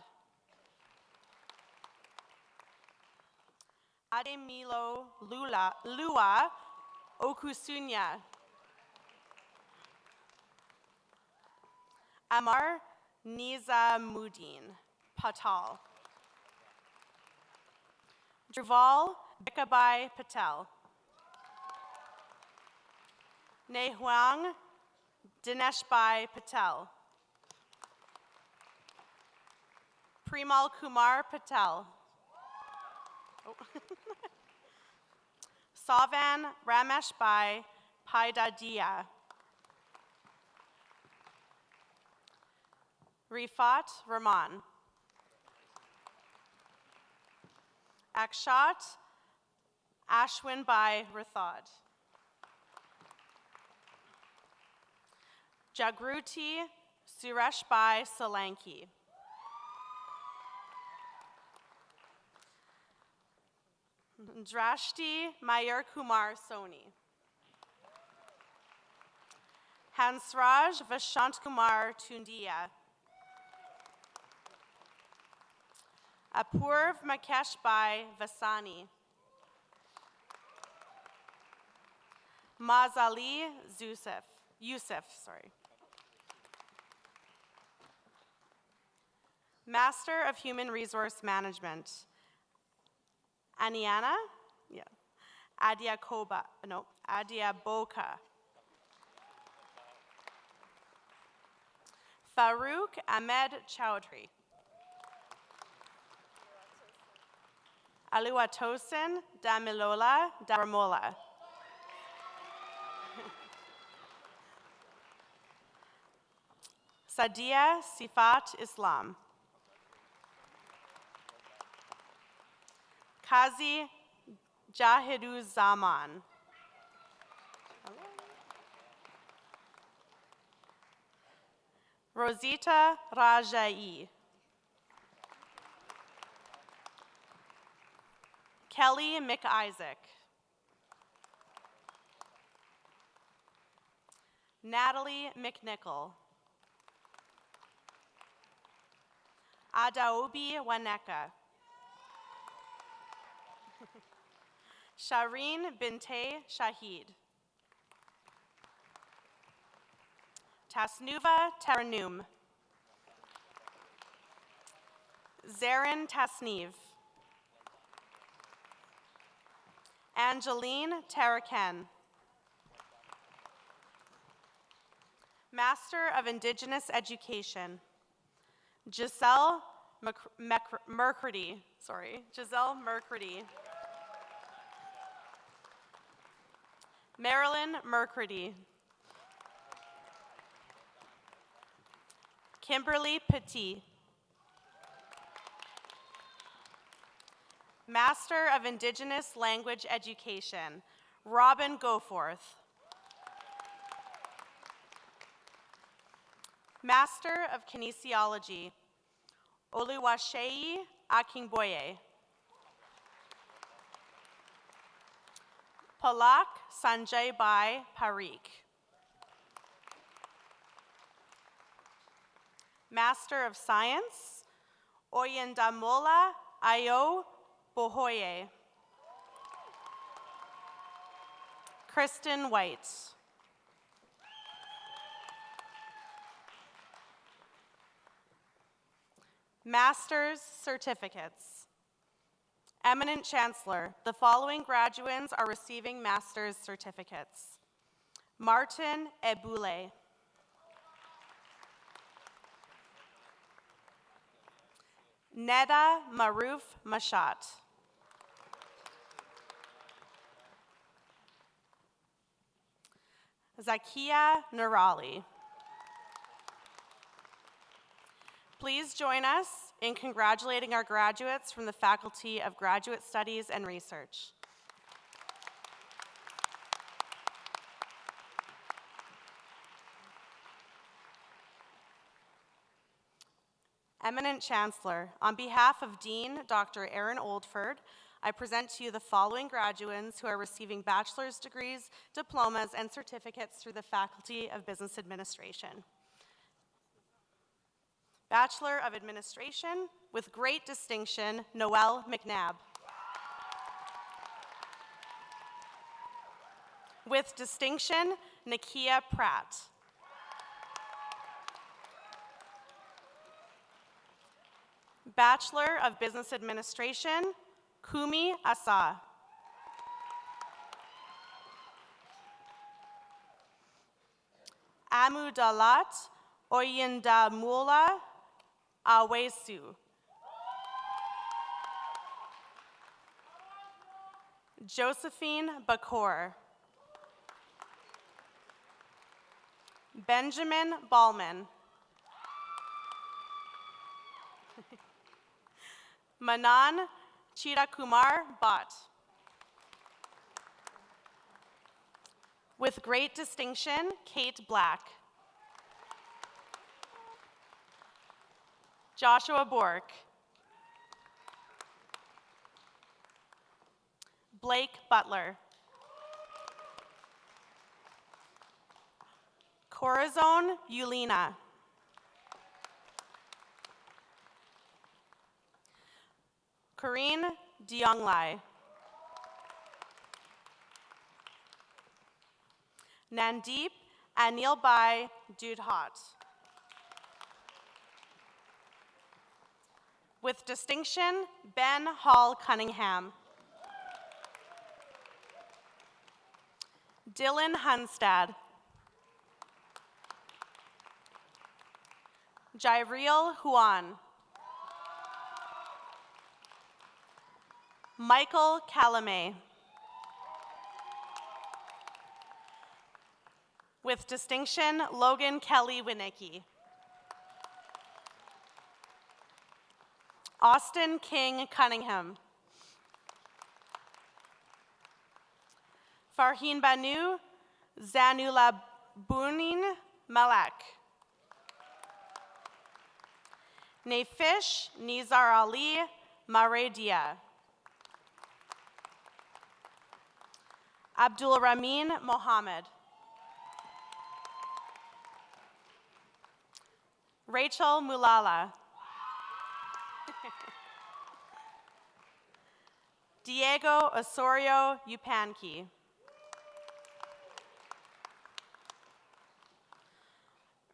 Ademilo Lua Okusunya. Amar Nizamuddin Patal. Druval Bikabai Patel. Nehuang Dineshbai Patel. Primal Kumar Patel. Oh. Savan Rameshbai Paidadia. Rifat Rahman. Akshat Ashwinbai Rathod. Jagruti Sureshbai Solanki. Drashti Mayur Kumar Soni. Hansraj Vashant Kumar Tundia. Apurv Makeshbai Vasani. Mazali Yusuf. Master of Human Resource Management. Aniana? Yeah. Adiaboka. Farouk Ahmed Chowdhury. Aluatosin Damilola Daramola. Sadia Sifat Islam. Kazi Jahiduzzaman. Rosita Rajai. Kelly McIsaac. Natalie McNichol. Adaobi Waneka. Shireen Binte Shahid. Tasnuva Taranum. Zarin Tasneev. Angeline Taraken. Master of Indigenous Education. Giselle Mercredi. Giselle Mercredi. Marilyn Mercredi. Kimberly Petit. Master of Indigenous Language Education, Robin Goforth. Master of Kinesiology, Oluwaseyi Akingboye. Palak Sanjay Bai Parikh. Master of Science, Oyendamola Ayo Bohoye. Kristen White. Master's Certificates. Eminent Chancellor, the following graduates are receiving master's certificates. Martin Ebule. Neda Maruf Mashat. Zakia Nurali. Please join us in congratulating our graduates from the Faculty of Graduate Studies and Research. Eminent Chancellor, on behalf of Dean Dr. Aaron Oldford, I present to you the following graduates who are receiving bachelor's degrees, diplomas, and certificates through the Faculty of Business Administration. Bachelor of Administration, with great distinction, Noelle McNabb. With distinction, Nakia Pratt. Bachelor of Business Administration, Kumi Asa. Amudalat Oyindamula Awesu. Josephine Bakor. Benjamin Ballman. Manan Chirakumar Bhatt. With great distinction, Kate Black. Joshua Bork. Blake Butler. Corazon Yulina. Corinne Dionglai. Nandeep Anilbai Dudhat. With distinction, Ben Hall Cunningham. Dylan Hunstad. Jairiel Huan. Michael Calamay. With distinction, Logan Kelly Winicki. Austin King Cunningham. Farheen Banu Zanula Bunin Malak. Nafish Nizar Ali Maredia. Abdul Ramin Mohammed. Rachel Mulala. Diego Osorio Yupanqui.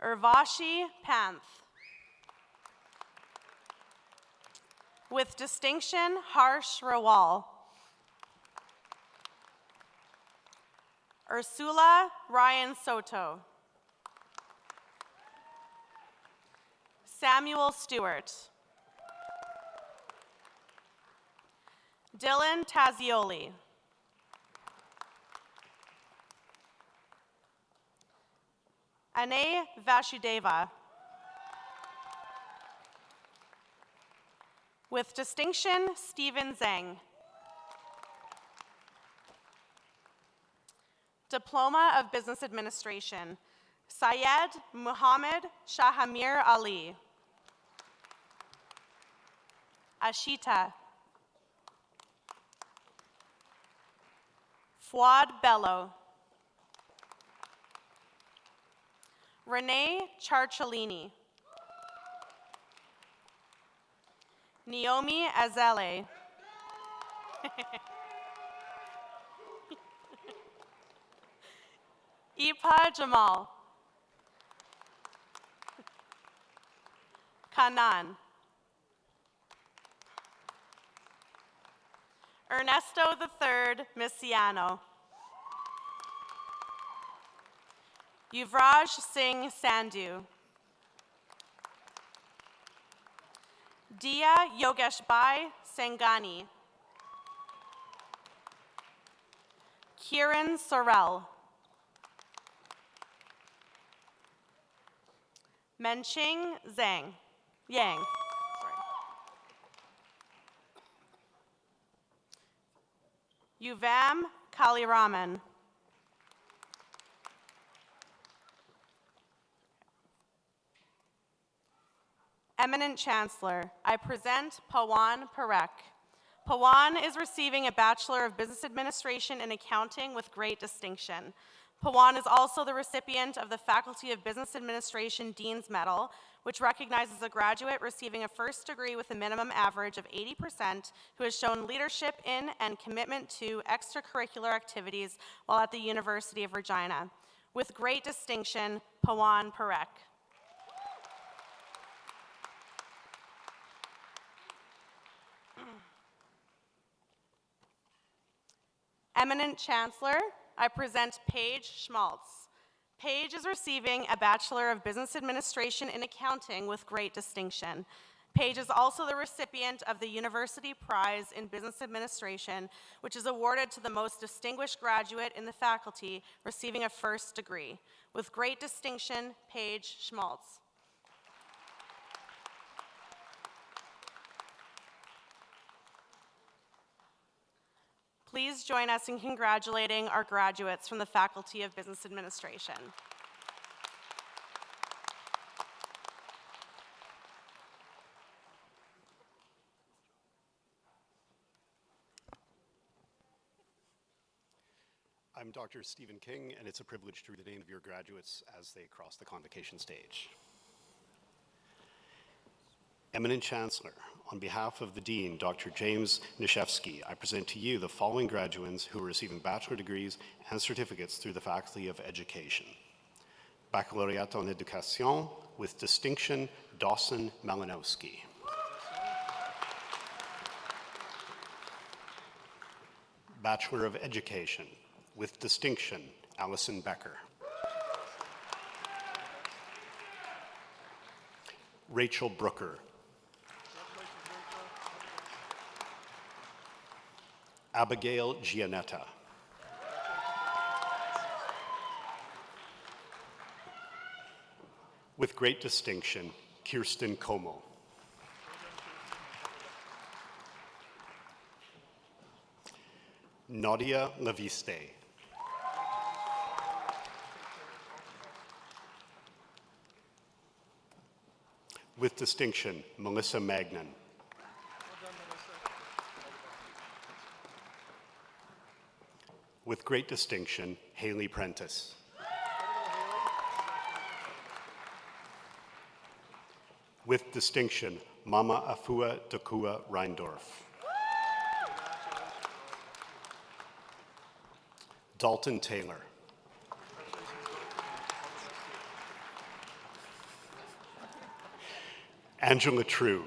Urvashi Panth. With distinction, Harsh Rawal. Ursula Ryan Soto. Samuel Stewart. Dylan Tazioli. Anay Vasudeva. With distinction, Stephen Zhang. Diploma of Business Administration, Syed Muhammad Shahamir Ali. Ashita. Fuad Bello. Renee Charcellini. Naomi Azele. Ipa Jamal. Kanan. Ernesto III Misiano. Yuvraj Singh Sandhu. Dia Yogeshbai Sangani. Kiran Sorrell. Menching Zhang. Yang. Sorry. Yuvam Kaliraman. Eminent Chancellor, I present Pawan Parekh. Pawan is receiving a Bachelor of Business Administration in Accounting with great distinction. Pawan is also the recipient of the Faculty of Business Administration Dean's Medal, which recognizes a graduate receiving a first degree with a minimum average of 80% who has shown leadership in and commitment to extracurricular activities while at the University of Regina. With great distinction, Pawan Parekh. Eminent Chancellor, I present Paige Schmaltz. Paige is receiving a Bachelor of Business Administration in Accounting with great distinction. Paige is also the recipient of the University Prize in Business Administration, which is awarded to the most distinguished graduate in the faculty receiving a first degree. With great distinction, Paige Schmaltz. Please join us in congratulating our graduates from the Faculty of Business Administration. I'm Dr. Stephen King, and it's a privilege to read the name of your graduates as they cross the convocation stage. Eminent Chancellor, on behalf of the Dean, Dr. James Nishevsky, I present to you the following graduates who are receiving bachelor degrees and certificates through the Faculty of Education. Baccalaureate en Éducation with distinction, Dawson Malinowski. Bachelor of Education with distinction, Allison Becker. Rachel Brooker. Abigail Gianetta. With great distinction, Kirsten Como. Nadia Leviste. With distinction, Melissa Magnan. With great distinction, Haley Prentice. With distinction, Mama Afua Dakua Reindorf. Dalton Taylor. Angela True.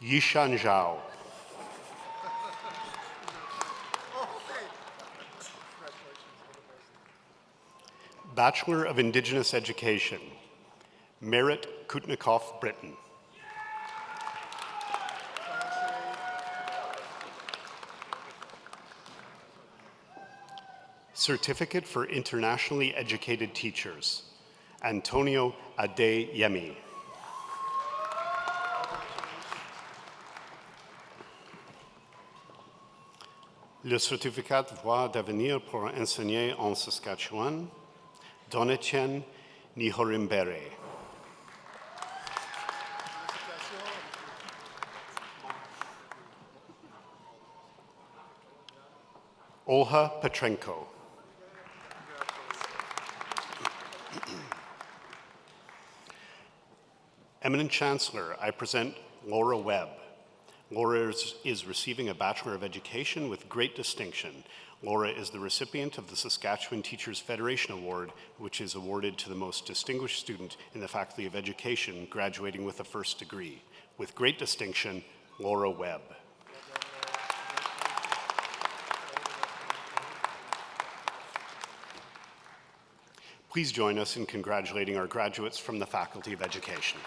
Yishan Zhao. Bachelor of Indigenous Education, Merit Kutnikoff Britton. Certificate for Internationally Educated Teachers, Antonio Adeyemi. Le certificat de voie d'avenir pour enseigner en Saskatchewan, Donetienne Nihorimbere. Olha Petrenko. Eminent Chancellor, I present Laura Webb. Laura is receiving a Bachelor of Education with great distinction. Laura is the recipient of the Saskatchewan Teachers Federation Award, which is awarded to the most distinguished student in the Faculty of Education graduating with a first degree. With great distinction, Laura Webb. Please join us in congratulating our graduates from the Faculty of Education.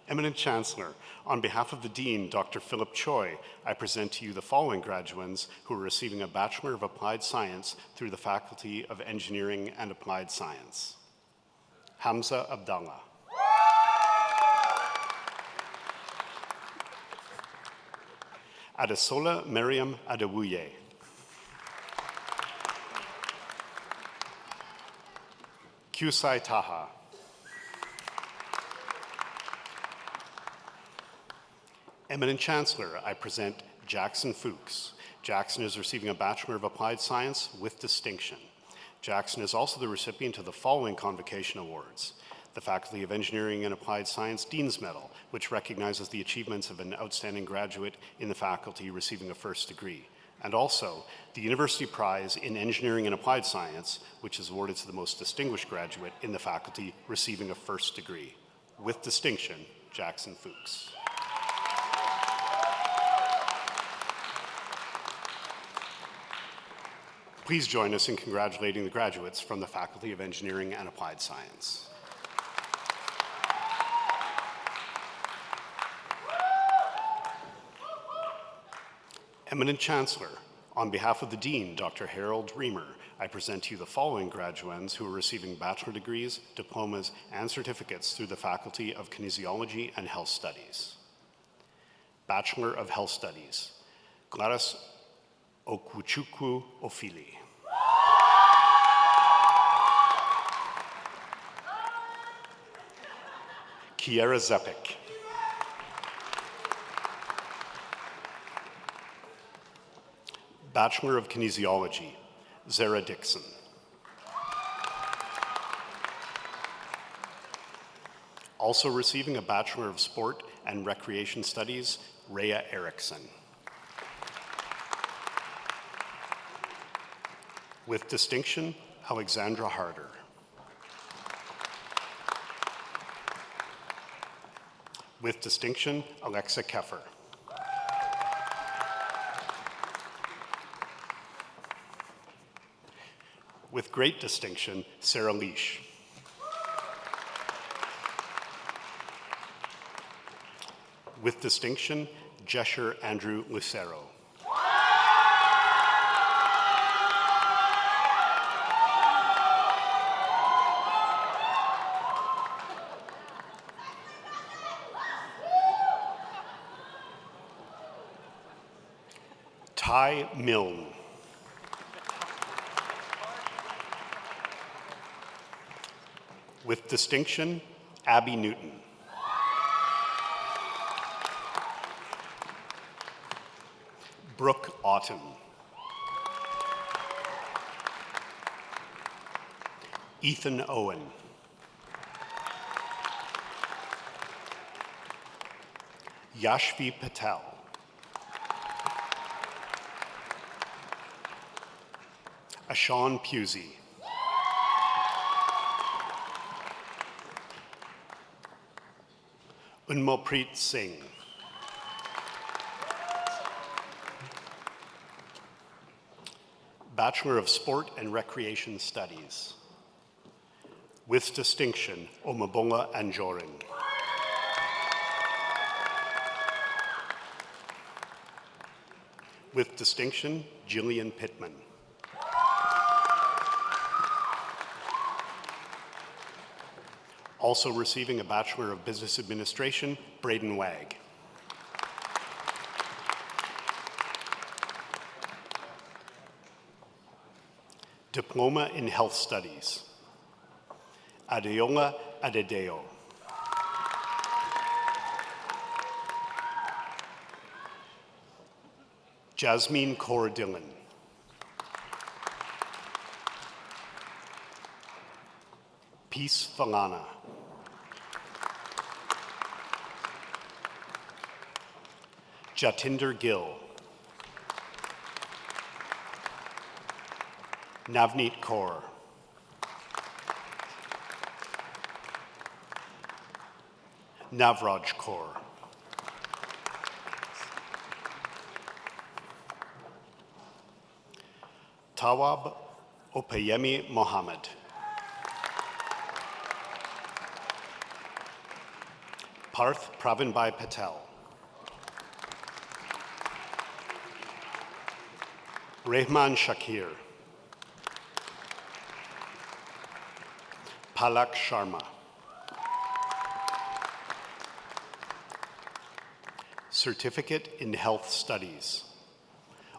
Eminent Chancellor, on behalf of the Dean, Dr. Philip Choi, I present to you the following graduands who are receiving a Bachelor of Applied Science through the Faculty of Engineering and Applied Science. Hamza Abdallah. Adesola Mariam Adewuye. Kusai Taha. Eminent Chancellor, I present Jackson Fuchs. Jackson is receiving a Bachelor of Applied Science with distinction. Jackson is also the recipient of the following Convocation Awards: the Faculty of Engineering and Applied Science Dean's Medal, which recognizes the achievements of an outstanding graduate in the faculty receiving a first degree, and also the University Prize in Engineering and Applied Science, which is awarded to the most distinguished graduate in the faculty receiving a first degree. With distinction, Jackson Fuchs. Please join us in congratulating the graduates from the Faculty of Engineering and Applied Science. Eminent Chancellor, on behalf of the Dean, Dr. Harold Reamer, I present to you the following graduands who are receiving bachelor degrees, diplomas, and certificates through the Faculty of Kinesiology and Health Studies. Bachelor of Health Studies, Gladys Okwuchukwu Ofili. Kiera Zepik. Bachelor of Kinesiology, Zara Dixon. Also receiving a Bachelor of Sport and Recreation Studies, Rhea Erickson. With distinction, Alexandra Harder. With distinction, Alexa Keffer. With great distinction, Sarah Leash. With distinction, Jesher Andrew Lucero. Ty Milne. With distinction, Abby Newton. Brooke Autumn. Ethan Owen. Yashvi Patel. Ashan Pusey. Unmopreet Singh. Bachelor of Sport and Recreation Studies. With distinction, Omabonga Anjorin. With distinction, Jillian Pittman. Also receiving a Bachelor of Business Administration, Braden Wagg. Diploma in Health Studies. Adeola Adedeo. Jasmine Kaur Dillon. Peace Falana. Jatinder Gill. Navneet Kaur. Navraj Kaur. Tawab Opeyemi Mohammed. Parth Pravinbhai Patel. Rehman Shakir. Palak Sharma. Certificate in Health Studies.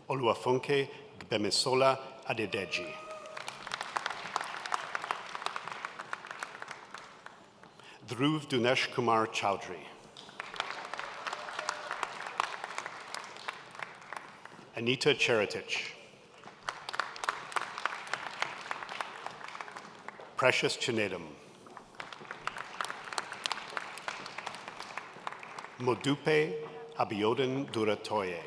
Oluwafunke Gbemisola Adedeji. Dhruv Dinesh Kumar Chowdhury. Anita Cheritich. Precious Chinedum. Modupe Abiodun Duratoye.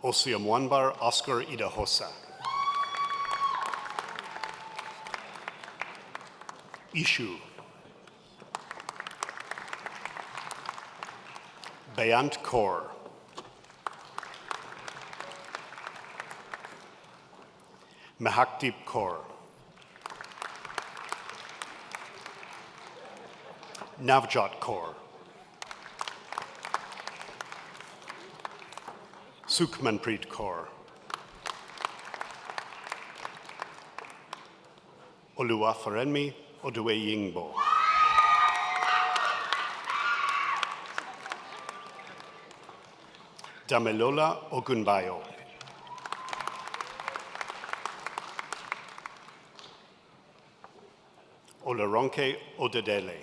Osiamwanbar Oscar Idahosa. Ishu. Bayant Kaur. Mahakdeep Kaur. Navjot Kaur. Sukhmanpreet Kaur. Oluwafarenmi Oduweyingbo. Damilola Ogunbayo. Olaronke Odedele.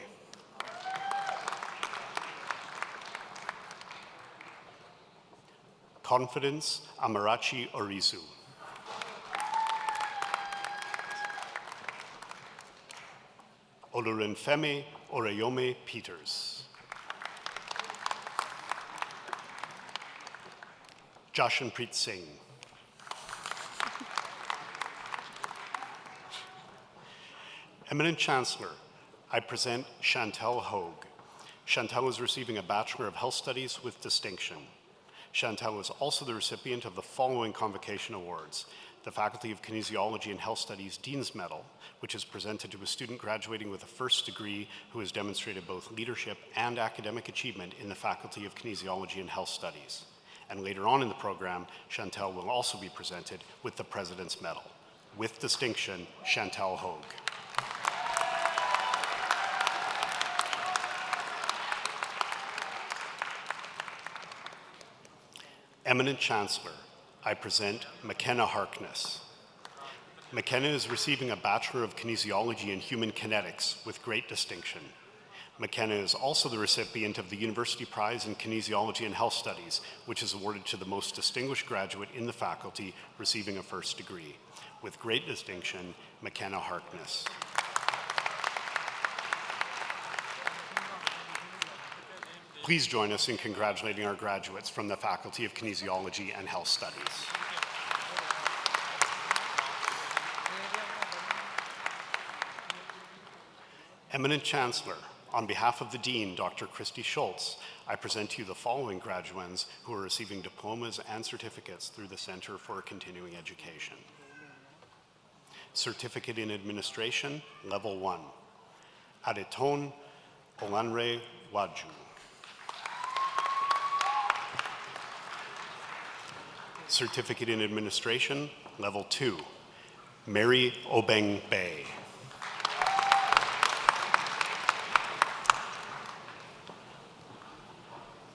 Confidence Amarachi Orizu. Olurinfemi Oreyome Peters. Jashanpreet Singh. Eminent Chancellor, I present Chantel Hogue. Chantel is receiving a Bachelor of Health Studies with distinction. Chantel is also the recipient of the following Convocation Awards: the Faculty of Kinesiology and Health Studies Dean's Medal, which is presented to a student graduating with a first degree who has demonstrated both leadership and academic achievement in the Faculty of Kinesiology and Health Studies. And later on in the program, Chantel will also be presented with the President's Medal. With distinction, Chantel Hogue. Eminent Chancellor, I present McKenna Harkness. McKenna is receiving a Bachelor of Kinesiology and Human Kinetics with great distinction. McKenna is also the recipient of the University Prize in Kinesiology and Health Studies, which is awarded to the most distinguished graduate in the faculty receiving a first degree. With great distinction, McKenna Harkness. Please join us in congratulating our graduates from the Faculty of Kinesiology and Health Studies. Eminent Chancellor, on behalf of the Dean, Dr. Christy Schultz, I present to you the following graduands who are receiving diplomas and certificates through the Center for Continuing Education. Certificate in Administration, Level 1. Adeton Olanre Waju. Certificate in Administration, Level 2. Mary Obeng Bay.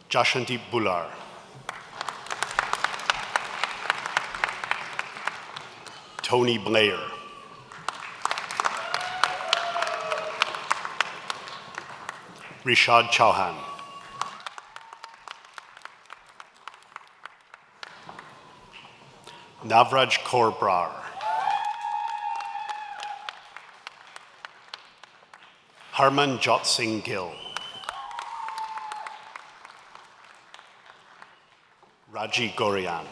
Jashandeep Bular. Tony Blair. Rishad Chauhan. Navraj Kaur Brar. Harman Jot Singh Gill. Raji Gorian.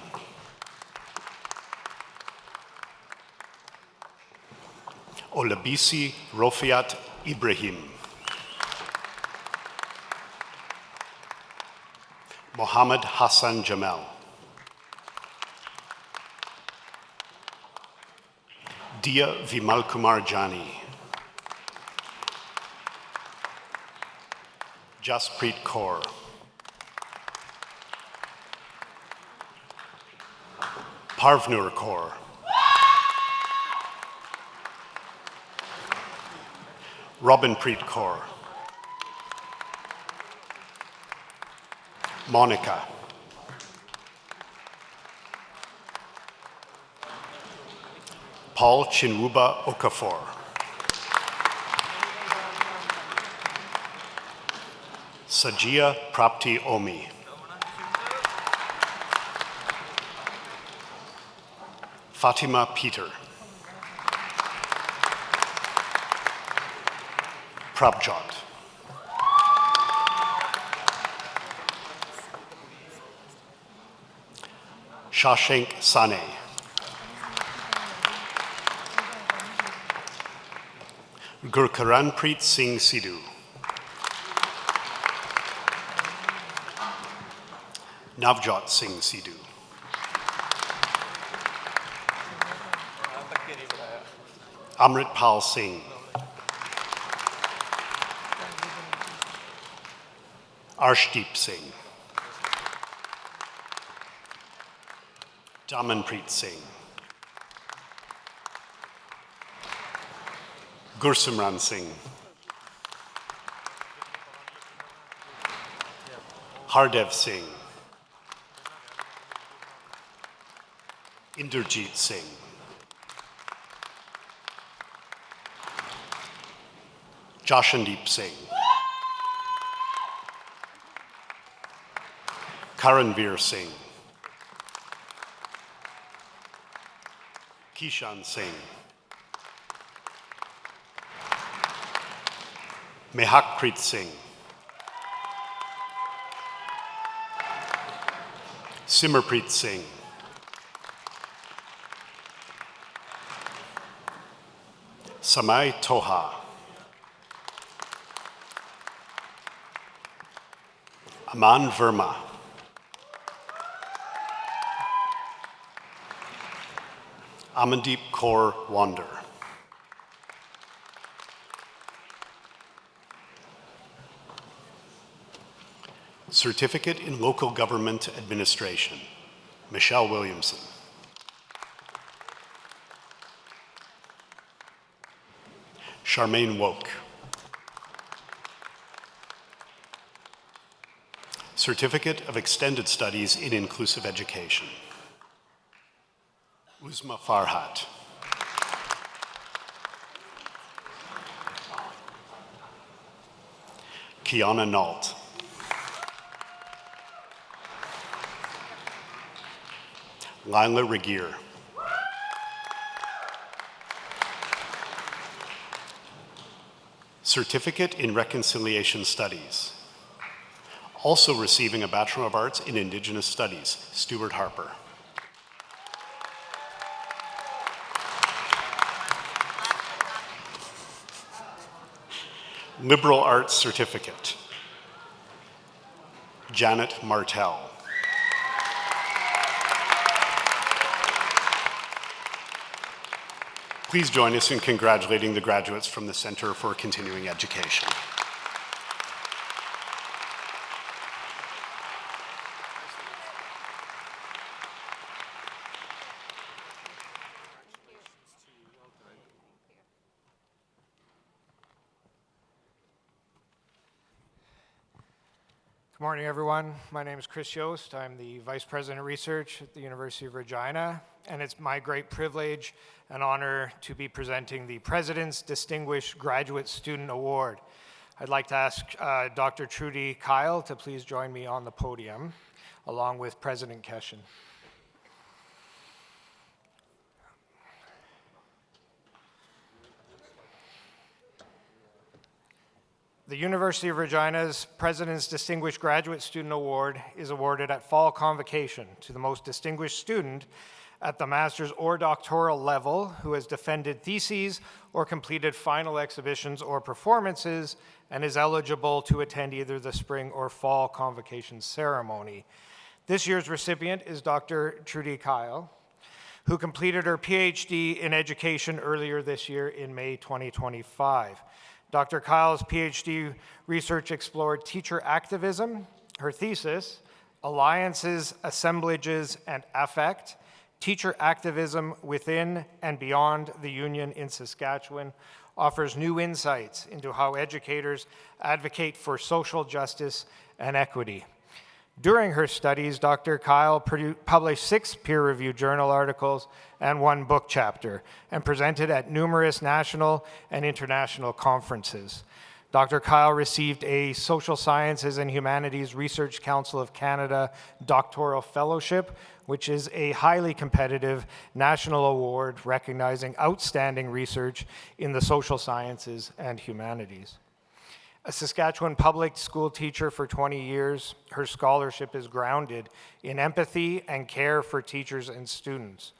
Olabisi Rofiat Ibrahim. Mohammed Hassan Jamal. Dia Vimal Kumar Jani. Jaspreet Kaur. Parvnur Kaur. Robinpreet Kaur. Monica. Paul Chinwuba Okafor. Sajia Prapti Omi. Fatima Peter. Prabjot. Shashank Sane. Gurkaranpreet Singh Sidhu. Navjot Singh Sidhu. Amritpal Singh. Arshdeep Singh. Damanpreet Singh. Gursimran Singh. Hardev Singh. Inderjeet Singh. Jashandeep Singh. Karanveer Singh. Kishan Singh. Mehakpreet Singh. Simerpreet Singh. Samay Toha. Aman Verma. Amandeep Kaur Wander. Certificate in Local Government Administration, Michelle Williamson. Charmaine Woke. Certificate of Extended Studies in Inclusive Education, Uzma Farhat. Kiana Nault. Lila Regier. Certificate in Reconciliation Studies. Also receiving a Bachelor of Arts in Indigenous Studies, Stuart Harper. Liberal Arts Certificate, Janet Martell. Please join us in congratulating the graduates from the Center for Continuing Education. Good morning, everyone. My name is Chris Yost. I'm the Vice President of Research at the University of Regina, and it's my great privilege and honor to be presenting the President's Distinguished Graduate Student Award. I'd like to ask Dr. Trudy Kyle to please join me on the podium, along with President Keshen. The University of Regina's President's Distinguished Graduate Student Award is awarded at Fall Convocation to the most distinguished student at the master's or doctoral level who has defended theses or completed final exhibitions or performances and is eligible to attend either the spring or fall convocation ceremony. This year's recipient is Dr. Trudy Kyle, who completed her PhD in education earlier this year in May 2025. Dr. Kyle's PhD research explored teacher activism. Her thesis, Alliances, Assemblages, and Affect, Teacher Activism Within and Beyond the Union in Saskatchewan, offers new insights into how educators advocate for social justice and equity. During her studies, Dr. Kyle published 6 peer-reviewed journal articles and 1 book chapter, and presented at numerous national and international conferences. Dr. Kyle received a Social Sciences and Humanities Research Council of Canada doctoral fellowship, which is a highly competitive national award recognizing outstanding research in the social sciences and humanities. A Saskatchewan public school teacher for 20 years, her scholarship is grounded in empathy and care for teachers and students.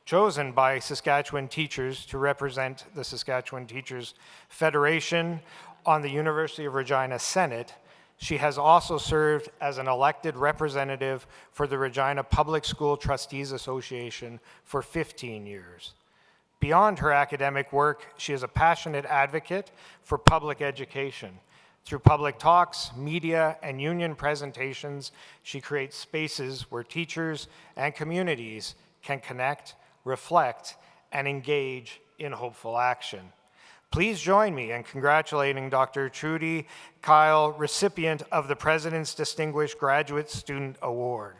Chosen by Saskatchewan teachers to represent the Saskatchewan Teachers Federation on the University of Regina Senate, she has also served as an elected representative for the Regina Public School Trustees Association for 15 years. Beyond her academic work, she is a passionate advocate for public education. Through public talks, media, and union presentations, she creates spaces where teachers and communities can connect, reflect, and engage in hopeful action. Please join me in congratulating Dr. Trudy Kyle, recipient of the President's Distinguished Graduate Student Award.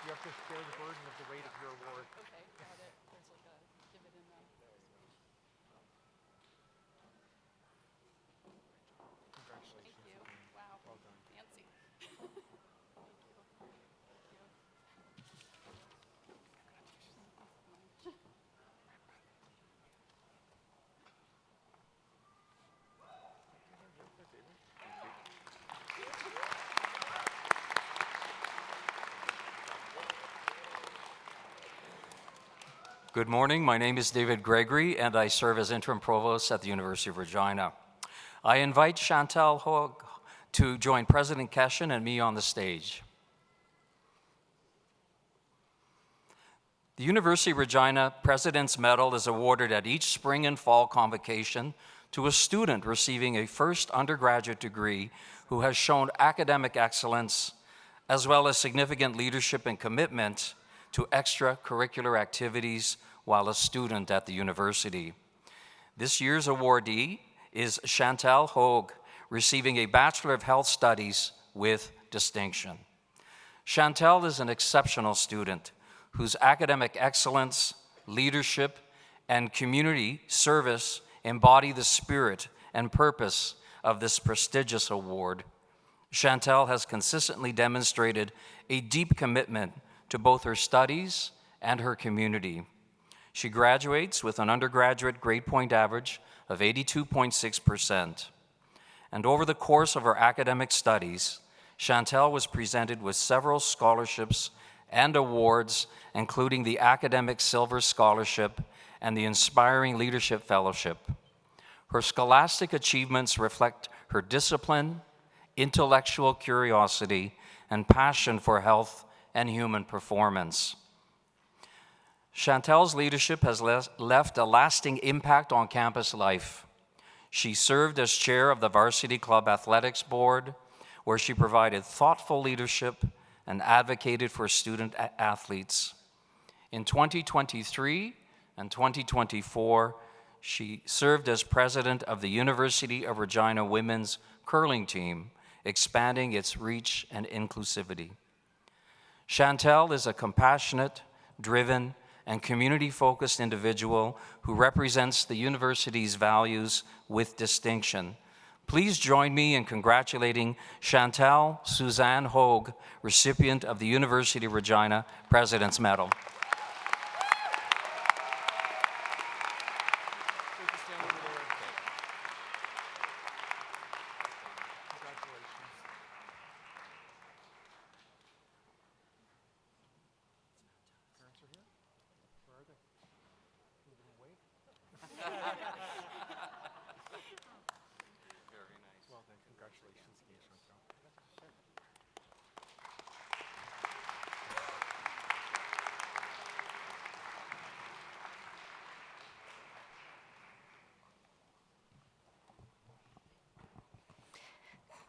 You have to share the burden of the weight of your award. Okay, got it. There's like a, give it in the. Congratulations. Thank you. Wow. Well done. Fancy. Good morning. My name is David Gregory, and I serve as interim provost at the University of Regina. I invite Chantal Hogue to join President Keshen and me on the stage. The University of Regina President's Medal is awarded at each spring and fall convocation to a student receiving a first undergraduate degree who has shown academic excellence, as well as significant leadership and commitment to extracurricular activities while a student at the university. This year's awardee is Chantal Hogue, receiving a Bachelor of Health Studies with distinction. Chantal is an exceptional student whose academic excellence, leadership, and community service embody the spirit and purpose of this prestigious award. Chantel has consistently demonstrated a deep commitment to both her studies and her community. She graduates with an undergraduate grade point average of 82.6%. And over the course of her academic studies, Chantel was presented with several scholarships and awards, including the Academic Silver Scholarship and the Inspiring Leadership Fellowship. Her scholastic achievements reflect her discipline, intellectual curiosity, and passion for health and human performance. Chantel's leadership has left a lasting impact on campus life. She served as chair of the Varsity Club Athletics Board, where she provided thoughtful leadership and advocated for student athletes. In 2023 and 2024, she served as president of the University of Regina women's curling team, expanding its reach and inclusivity. Chantel is a compassionate, driven, and community-focused individual who represents the university's values with distinction. Please join me in congratulating Chantel Suzanne Hogue, recipient of the University of Regina President's Medal.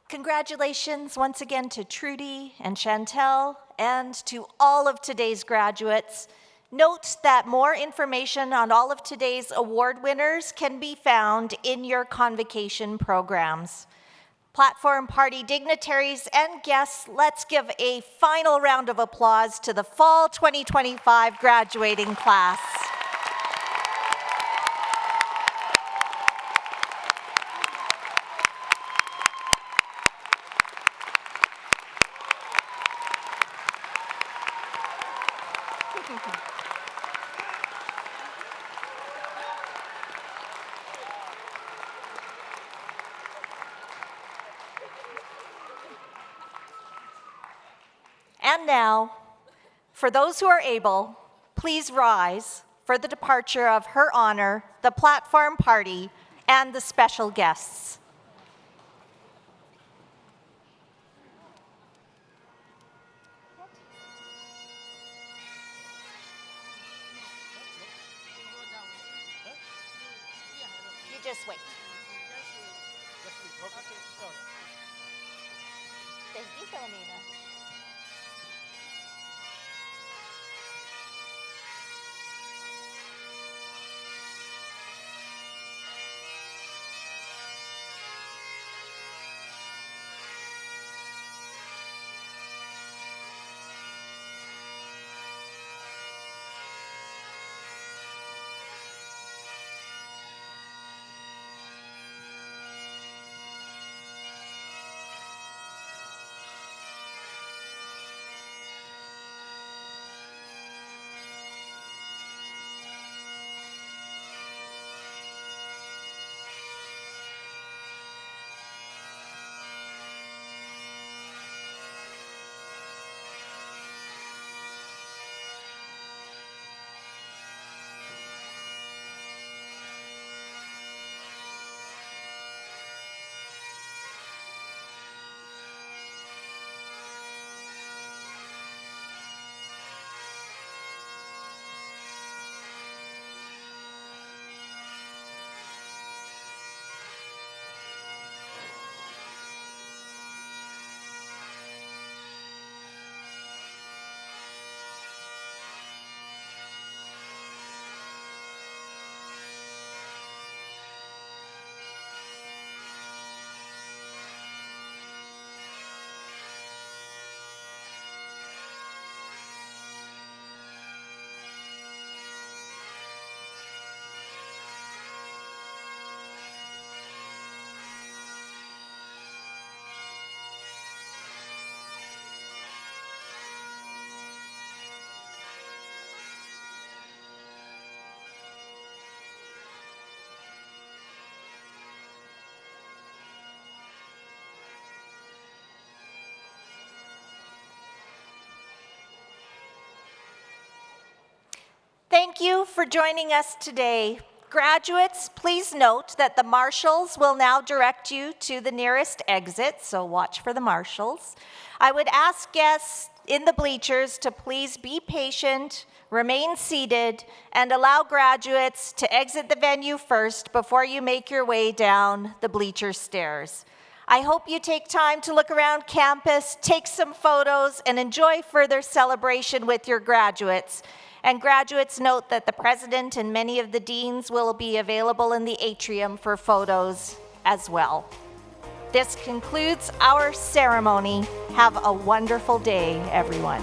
Congratulations once again to Trudy and Chantel and to all of today's graduates. Note that more information on all of today's award winners can be found in your convocation programs. Platform party dignitaries and guests, let's give a final round of applause to the Fall 2025 graduating class. And now, for those who are able, please rise for the departure of Her Honor, the platform party, and the special guests. You just wait. Thank you, Philomena. for joining us today. Graduates, please note that the marshals will now direct you to the nearest exit, so watch for the marshals. I would ask guests in the bleachers to please be patient, remain seated, and allow graduates to exit the venue first before you make your way down the bleacher stairs. I hope you take time to look around campus, take some photos, and enjoy further celebration with your graduates. And graduates, note that the president and many of the deans will be available in the atrium for photos as well. This concludes our ceremony. Have a wonderful day, everyone.